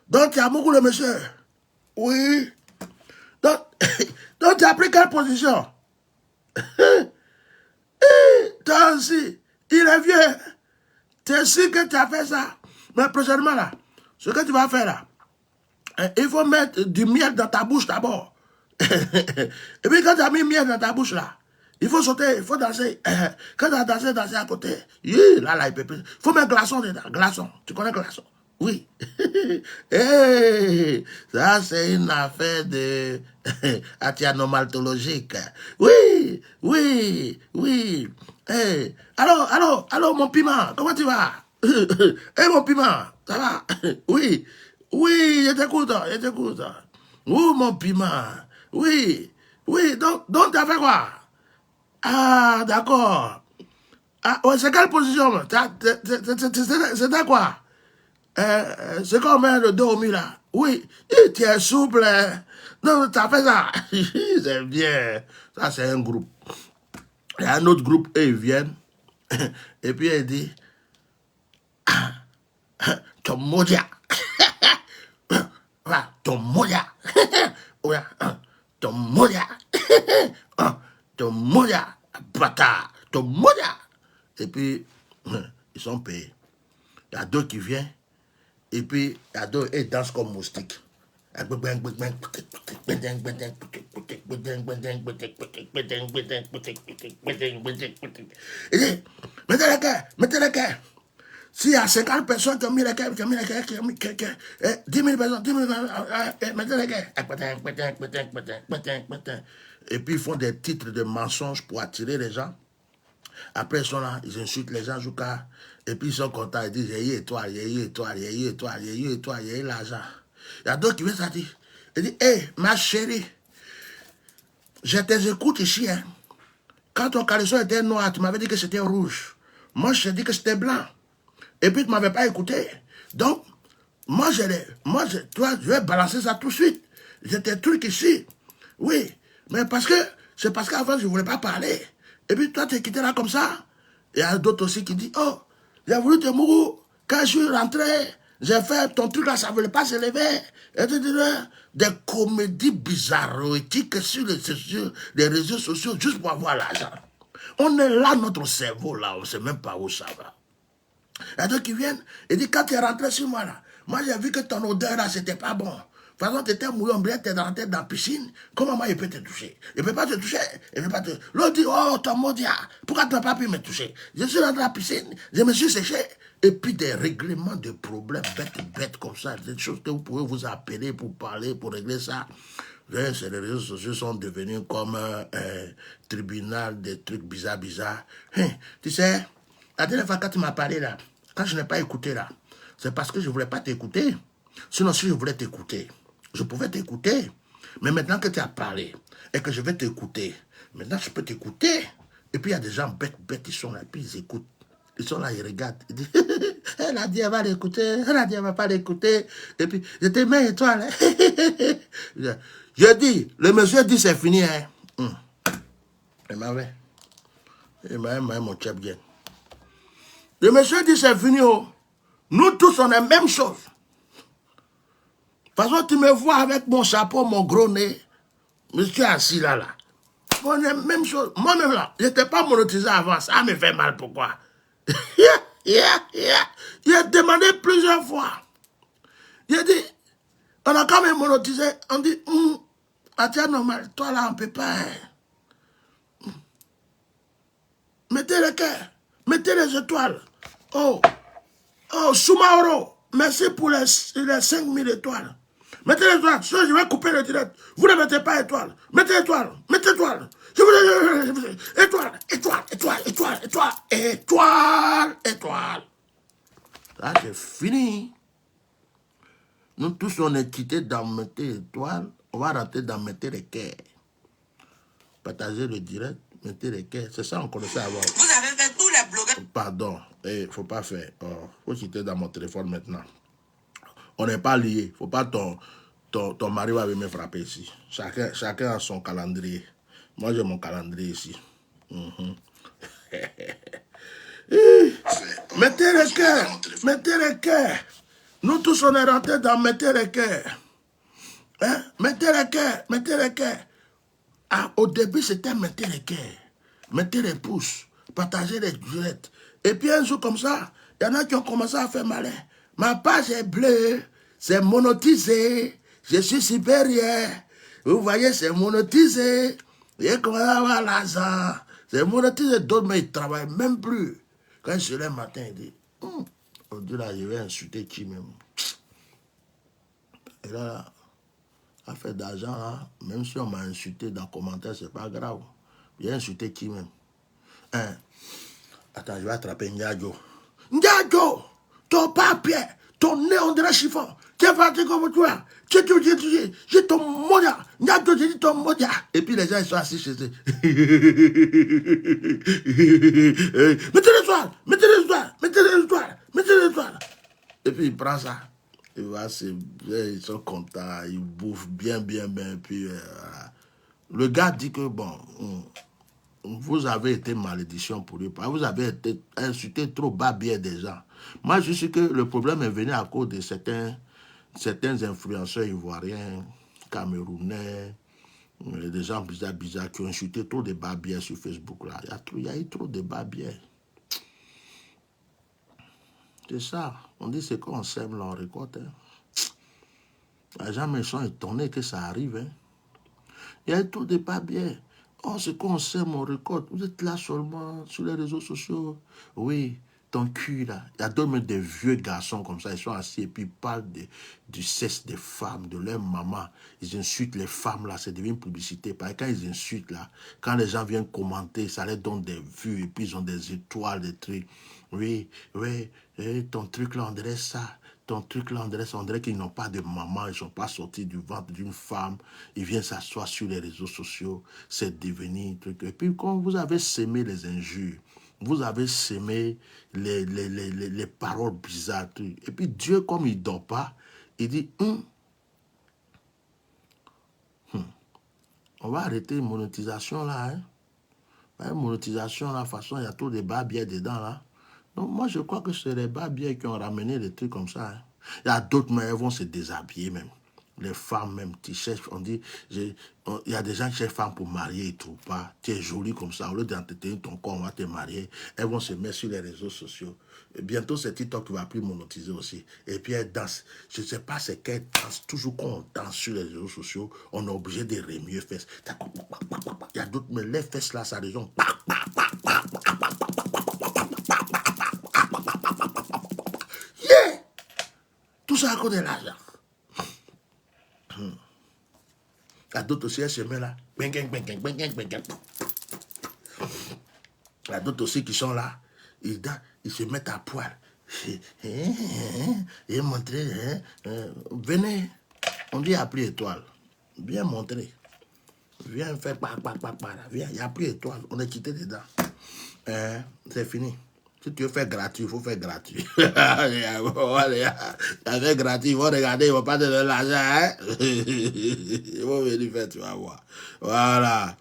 donc tu as beaucoup de monsieur. Oui. Donc tu as pris quelle position? Toi aussi, il est vieux. Tu es sûr que tu as fait ça. Mais prochainement là, ce que tu vas faire là, il faut mettre du miel dans ta bouche d'abord. Et puis quand tu as mis miel dans ta bouche là, il faut sauter, il faut danser. Quand tu as danser à côté, là, il peut plus. Il faut mettre glaçon dedans. Glaçon. Tu connais glaçon? Oui. Hey, ça, c'est une affaire de atianomaltologique. Oui. Hey, allô, mon piment, comment tu vas? Hey, mon piment, ça va? Oui, je t'écoute. Oh, mon piment, oui, donc tu as fait quoi? Ah, d'accord. Ah, ouais, c'est quelle position? C'était quoi? C'est comme le dos au mur là. Oui, tu es souple. Non, tu as fait ça. C'est bien. Ça, c'est un groupe. Il y a un autre groupe, eux, ils viennent. Et puis, il dit, ton modia. Ton modia. Ton modia. Ton modia. Bâtard. Ton modia. Et puis, ils sont payés. Il y a d'autres qui viennent. Et puis, il y a d'autres, ils dansent comme moustiques. Mettez les cœurs. S'il y a 50 personnes qui ont mis les cœurs, 10 000 personnes, 10 000 personnes, mettez les cœurs. Et puis ils font des titres de mensonges pour attirer les gens. Après ils sont là, ils insultent les gens jusqu'à... Et puis ils sont contents, ils disent, j'ai eu étoile, j'ai eu étoile, j'ai eu étoile, j'ai eu étoile, j'ai eu l'argent. Il y a d'autres qui viennent ça dire, ils disent, hé, ma chérie, je t'écoute ici, hein. Quand ton caleçon était noir, tu m'avais dit que c'était rouge. Moi, je t'ai dit que c'était blanc. Et puis, tu ne m'avais pas écouté. Donc, toi, je vais balancer ça tout de suite. J'ai des trucs ici. Oui, mais c'est parce qu'avant, je ne voulais pas parler. Et puis, toi, tu es quitté là comme ça. Il y a d'autres aussi qui disent, oh, j'ai voulu te mourir. Quand je suis rentré, j'ai fait ton truc là, ça ne voulait pas se lever. Des comédies bizarroïtiques sur les réseaux sociaux juste pour avoir l'argent. On est là, notre cerveau là, on ne sait même pas où ça va. Il y a d'autres qui viennent et disent, quand tu es rentré sur moi là, moi j'ai vu que ton odeur là, c'était pas bon. De toute façon, tu étais mouillé, tu es rentré dans la piscine, comment moi il peut te toucher? Il ne peut pas te toucher, il peut pas te... L'autre dit, oh, ton maudit, pourquoi tu n'as pas pu me toucher? Je suis rentré dans la piscine, je me suis séché. Et puis des règlements de problèmes bêtes comme ça, des choses que vous pouvez vous appeler pour parler, pour régler ça. Les réseaux sociaux sont devenus comme un tribunal, des trucs bizarres. Tu sais, la dernière fois quand tu m'as parlé là, quand je n'ai pas écouté là, c'est parce que je ne voulais pas t'écouter. Sinon, si je voulais t'écouter, je pouvais t'écouter. Mais maintenant que tu as parlé et que je vais t'écouter, maintenant je peux t'écouter. Et puis il y a des gens bêtes, ils sont là, puis ils écoutent. Ils sont là, ils regardent. Ils disent, elle a dit, elle va l'écouter. Elle a dit, elle ne va pas l'écouter. Et puis, je te mets étoile. Je dis, le monsieur dit, c'est fini. Hein. Il m'avait mon chef bien. Le monsieur dit, c'est fini. Oh. Nous tous, on est la même chose. De toute façon, tu me vois avec mon chapeau, mon gros nez. Je suis assis là. On est la même chose. Moi-même là, je n'étais pas monétisé avant. Ça me fait mal. Pourquoi? J'ai demandé plusieurs fois. J'ai dit, on a quand même monétisé. On dit, tiens, normal, toi là, on ne peut pas. Hein. Mettez le cœur, mettez les étoiles. Oh, Soumaoro, merci pour les 5000 étoiles. Mettez les étoiles, sinon je vais couper le direct. Vous ne mettez pas étoile. Mettez étoile, mettez étoile. Étoile. Là, c'est fini. Nous tous, on est quittés dans mettre étoile. On va rentrer dans mettre les cœurs. Partager le direct, mettre les cœurs. C'est ça qu'on connaissait avant. Vous avez fait tous les blogueurs. Pardon, il ne faut pas faire. Il faut quitter dans mon téléphone maintenant. On n'est pas liés. Faut pas ton mari va venir me frapper ici. Chacun a son calendrier. Moi, j'ai mon calendrier ici. Mettez les cœurs. Mettez les cœurs. Nous tous, on est rentrés dans mettez les cœurs. Hein? Mettez les cœurs. Mettez les cœurs. Ah, au début, c'était mettez les cœurs. Mettez les pouces. Partagez les directs. Et puis, un jour comme ça, il y en a qui ont commencé à faire malin. Ma page est bleue. C'est monétisé. Je suis supérieur. Vous voyez, c'est monétisé. Et comment avoir l'argent? C'est monétisé. D'autres, mais ils ne travaillent même plus. Quand je suis là le matin, il dit, aujourd'hui, là, je vais insulter qui même. Et là, à faire d'argent, là, même si on m'a insulté dans les commentaires, c'est pas grave. J'ai insulté qui même. Hein? Attends, je vais attraper Ndiago. Ndiago, ton papier, ton nez, on dirait chiffon. Tu es parti comme toi. J'ai ton modia. Ndiago, j'ai dit ton modia. Et puis les gens, ils sont assis chez eux. Mettez les étoiles, mettez les étoiles, mettez les étoiles, mettez les étoiles. Et puis il prend ça. Et voilà, ils sont contents, ils bouffent bien. Puis le gars dit que bon, vous vous avez été malédiction pour lui. Vous avez été insulté trop bas bien des gens. Moi, je sais que le problème est venu à cause de certains influenceurs ivoiriens, camerounais, des gens bizarres qui ont insulté trop de barbières sur Facebook. Là. Il y a eu trop de barbières. C'est ça. On dit c'est qu'on sème, là, on récolte. Hein. Les gens me sont étonnés que ça arrive. Hein. Il y a eu trop de barbières. Oh, c'est qu'on sème, on récolte. Vous êtes là seulement sur les réseaux sociaux. Oui. Ton cul, là. Il y a d'autres des vieux garçons comme ça, ils sont assis et puis ils parlent du sexe des femmes, de leur maman. Ils insultent les femmes, là, ça devient une publicité. Parce que quand ils insultent, là, quand les gens viennent commenter, ça leur donne des vues et puis ils ont des étoiles, des trucs. Oui, ton truc là, on dirait ça. Ton truc là, on dirait qu'ils n'ont pas de maman, ils ne sont pas sortis du ventre d'une femme. Ils viennent s'asseoir sur les réseaux sociaux, c'est devenu un truc. Et puis quand vous avez sémé les injures, vous avez sémé les paroles bizarres. Et puis Dieu, comme il ne dort pas, il dit, on va arrêter une monétisation là. Hein? Une monétisation là, de toute façon, il y a trop de barbières dedans là. Donc moi, je crois que c'est les barbières qui ont ramené des trucs comme ça. Hein? Il y a d'autres, mais elles vont se déshabiller même. Les femmes même, tu cherches, on dit, il y a des gens qui cherchent femmes pour marier, ils ne trouvent pas. Tu es jolie comme ça, au lieu d'entretenir ton corps, on va te marier. Elles vont se mettre sur les réseaux sociaux. Et bientôt, c'est TikTok qui va plus monétiser aussi. Et puis elles dansent. Je ne sais pas c'est qu'elles dansent. Toujours quand on danse sur les réseaux sociaux, on est obligé de remuer fesses. Il y a d'autres, mais les fesses là, ça résonne. Yeah! Tout ça à cause de l'argent. Il y a d'autres aussi, elles se mettent là. Il y a d'autres aussi qui sont là. Ils se mettent à poil. Et montrer. Venez. On dit il n'y a plus étoile. Viens montrer. Viens faire Viens, il n'y a plus étoile. On est quitté dedans. C'est fini. Si tu veux faire gratuit, il faut faire gratuit. Tu as fait gratuit, ils vont regarder, ils ne vont pas te donner l'argent. Hein? Ils vont venir faire, tu vas voir. Voilà.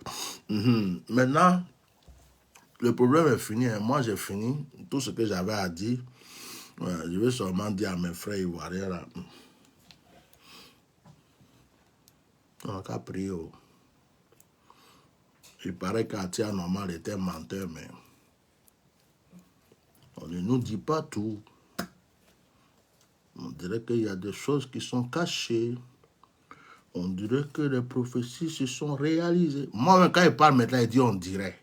Maintenant, le problème est fini. Hein. Moi, j'ai fini. Tout ce que j'avais à dire, je vais seulement dire à mes frères ivoiriens, là. On a prié. Il paraît qu'Atia Normal était un menteur, mais on ne nous dit pas tout. On dirait qu'il y a des choses qui sont cachées. On dirait que les prophéties se sont réalisées. Moi, quand il parle maintenant, il dit on dirait.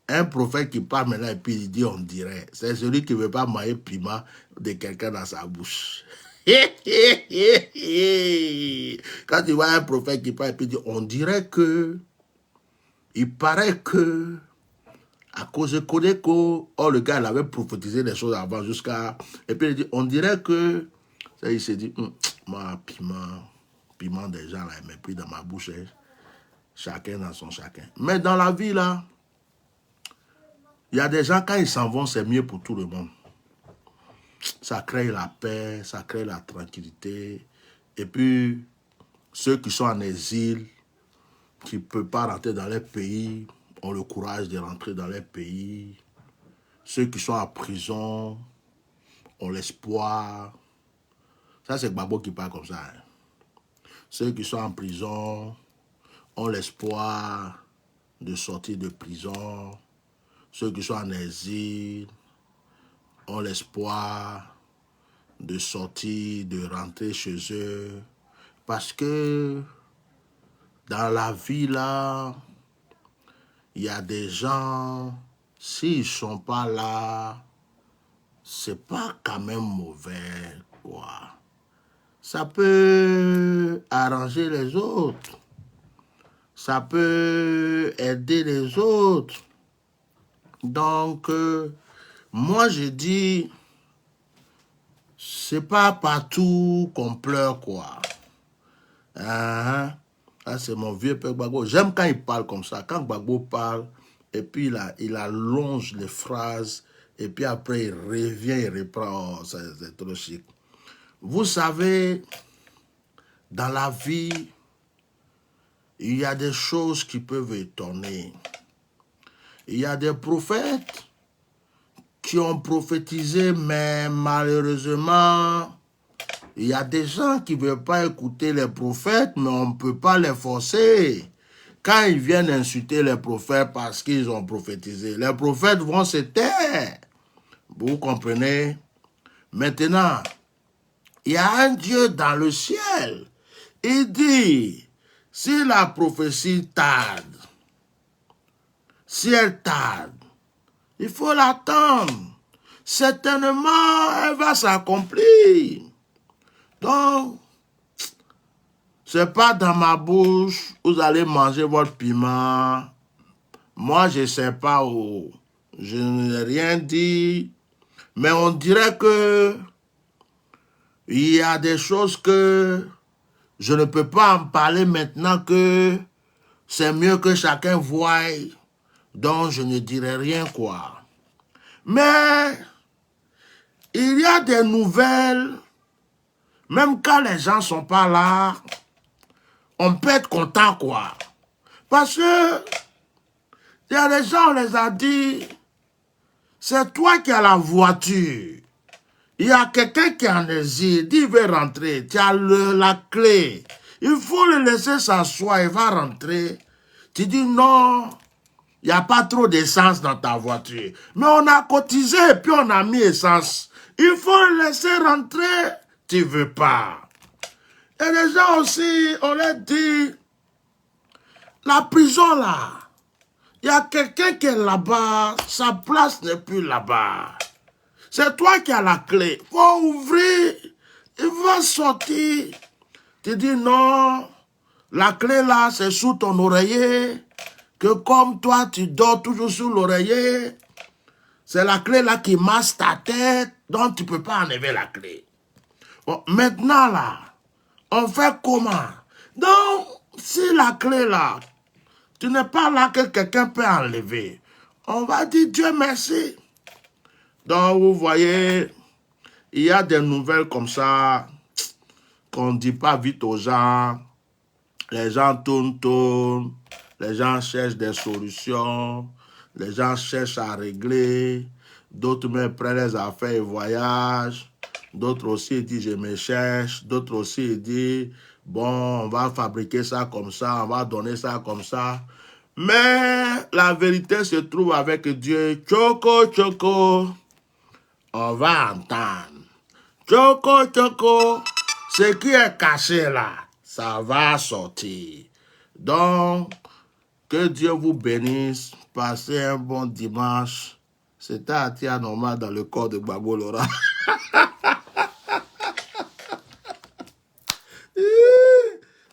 Un prophète qui parle maintenant et puis il dit on dirait. C'est celui qui ne veut pas mailler piment de quelqu'un dans sa bouche. Quand tu vois un prophète qui parle et puis il dit on dirait que, il paraît que, à cause de Kodeko, le gars il avait prophétisé des choses avant jusqu'à... Et puis il dit on dirait que, ça, il s'est dit, moi piment des gens là, il m'a pris dans ma bouche. Hein. Chacun dans son chacun. Mais dans la vie là, il y a des gens, quand ils s'en vont, c'est mieux pour tout le monde. Ça crée la paix, ça crée la tranquillité. Et puis, ceux qui sont en exil, qui ne peuvent pas rentrer dans leur pays, ont le courage de rentrer dans leur pays. Ceux qui sont en prison ont l'espoir. Ça, c'est Gbagbo qui parle comme ça. Hein. Ceux qui sont en prison ont l'espoir de sortir de prison. Ceux qui sont en exil ont l'espoir de sortir, de rentrer chez eux. Parce que dans la vie, là, il y a des gens, s'ils ne sont pas là, c'est pas quand même mauvais, quoi. Ça peut arranger les autres. Ça peut aider les autres. Donc, moi, je dis, c'est pas partout qu'on pleure, quoi. Ça, c'est mon vieux père Gbagbo. J'aime quand il parle comme ça. Quand Gbagbo parle, et puis il allonge les phrases, et puis après, il revient, il reprend. Oh, c'est trop chic. Vous savez, dans la vie, il y a des choses qui peuvent étonner. Il y a des prophètes qui ont prophétisé, mais malheureusement, il y a des gens qui ne veulent pas écouter les prophètes, mais on ne peut pas les forcer. Quand ils viennent insulter les prophètes parce qu'ils ont prophétisé, les prophètes vont se taire. Vous comprenez? Maintenant, il y a un Dieu dans le ciel. Il dit, si la prophétie tarde, si elle tarde, il faut l'attendre. Certainement, elle va s'accomplir. Donc, c'est pas dans ma bouche, vous allez manger votre piment. Moi, je ne sais pas où. Je n'ai rien dit. Mais on dirait que il y a des choses que je ne peux pas en parler maintenant, que c'est mieux que chacun voie. Donc, je ne dirai rien, quoi. Mais il y a des nouvelles, même quand les gens ne sont pas là, on peut être content, quoi. Parce que il y a des gens, on les a dit, c'est toi qui as la voiture. Il y a quelqu'un qui est en exil, dit il veut rentrer, tu as la clé. Il faut le laisser s'asseoir, il va rentrer. Tu dis non, il n'y a pas trop d'essence dans ta voiture. Mais on a cotisé et puis on a mis essence. Il faut le laisser rentrer, tu ne veux pas. Et les gens aussi, on leur dit, la prison là, il y a quelqu'un qui est là-bas, sa place n'est plus là-bas. C'est toi qui as la clé. Il faut ouvrir, il va sortir. Tu dis non, la clé là, c'est sous ton oreiller. Que comme toi, tu dors toujours sous l'oreiller, c'est la clé là qui masse ta tête, donc tu ne peux pas enlever la clé. Bon, maintenant là, on fait comment? Donc, si la clé là, tu n'es pas là que quelqu'un peut enlever, on va dire Dieu merci. Donc, vous voyez, il y a des nouvelles comme ça qu'on ne dit pas vite aux gens. Les gens tournent, les gens cherchent des solutions, les gens cherchent à régler, d'autres même prennent les affaires et voyagent, d'autres aussi disent je me cherche, d'autres aussi disent bon, on va fabriquer ça comme ça, on va donner ça comme ça. Mais la vérité se trouve avec Dieu. Choco, choco, on va entendre. Choco, choco, ce qui est caché là, ça va sortir. Donc, que Dieu vous bénisse. Passez un bon dimanche. C'était Atia Normal dans le corps de Gbagbo Laurent.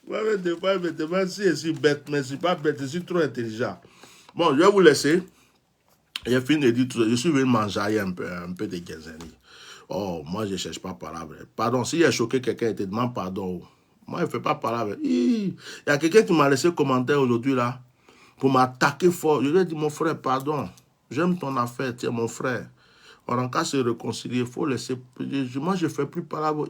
Moi, des fois, je me demande si je suis bête, mais je ne suis pas bête, je suis trop intelligent. Bon, je vais vous laisser. J'ai fini de dire tout ça. Je suis venu manger un peu de Genzeni. Oh, moi, je ne cherche pas parole. Pardon, si j'ai choqué quelqu'un, il te demande pardon. Moi, je ne fais pas parole. Il y a quelqu'un qui m'a laissé un commentaire aujourd'hui, là, pour m'attaquer fort. Je lui ai dit, mon frère, pardon. J'aime ton affaire, tiens, mon frère. On a qu'à se réconcilier. Il faut laisser. Moi, je ne fais plus parole.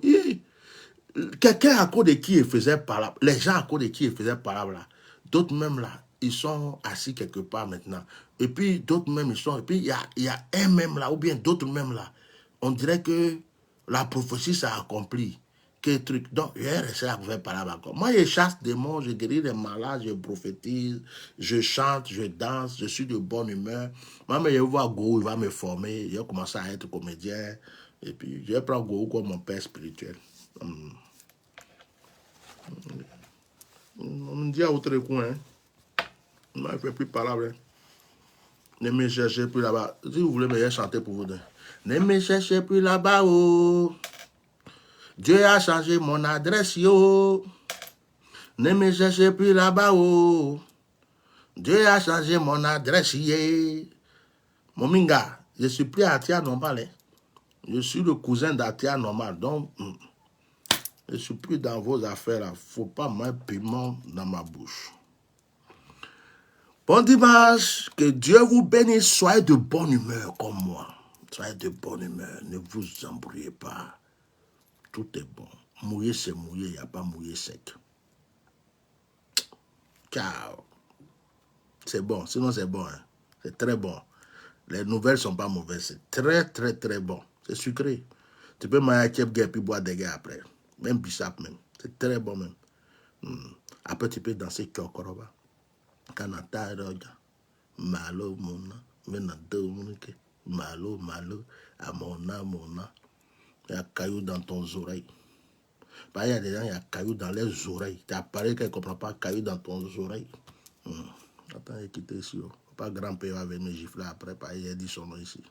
Quelqu'un à cause de qui il faisait parole. Les gens à cause de qui il faisait parole, là. D'autres même, là, ils sont assis quelque part maintenant. Et puis, d'autres même, ils sont. Et puis, il y a un même là, ou bien d'autres même là. On dirait que la prophétie s'est accomplie. Quel truc. Donc, je vais rester à faire parler encore. Moi, je chasse des mots, je guéris les malades, je prophétise, je chante, je danse, je suis de bonne humeur. Moi, je vois Go, il va me former. Je vais commencer à être comédien. Et puis, je vais prendre Go comme mon père spirituel. On me dit à autre coin. Moi, je ne fais plus parler. Ne me cherchez plus là-bas. Si vous voulez me chanter pour vous donner. Ne me cherchez plus là-bas, oh. Dieu a changé mon adresse, yo. Ne me cherchez plus là-bas, oh. Dieu a changé mon adresse, yeah. Mon minga, je suis plus Atia Normal. Je suis le cousin d'Atia Normal. Donc, je ne suis plus dans vos affaires. Il ne faut pas mettre piment dans ma bouche. Bon dimanche, que Dieu vous bénisse. Soyez de bonne humeur comme moi. Soyez de bonne humeur. Ne vous embrouillez pas. Tout est bon. Mouiller, c'est mouiller. Il n'y a pas mouiller sec. Ciao. C'est bon. Sinon, c'est bon. Hein? C'est très bon. Les nouvelles ne sont pas mauvaises. C'est très, très, très bon. C'est sucré. Tu peux manger un kebab et puis boire des gars après. Même bissap même. C'est très bon même. Après, tu peux danser Kyokoroba. Kanata Roja. Malo, mona. Menado, monike. Malo, malo. Amona, mona. Il y a caillou dans ton oreille. Bah, il y a des gens, il y a caillou dans les oreilles. Tu as parlé qu'elle ne comprend pas caillou dans ton oreille. Attends, j'ai quitté ici. Pas grand-père va venir me gifler après. Il a dit son nom ici.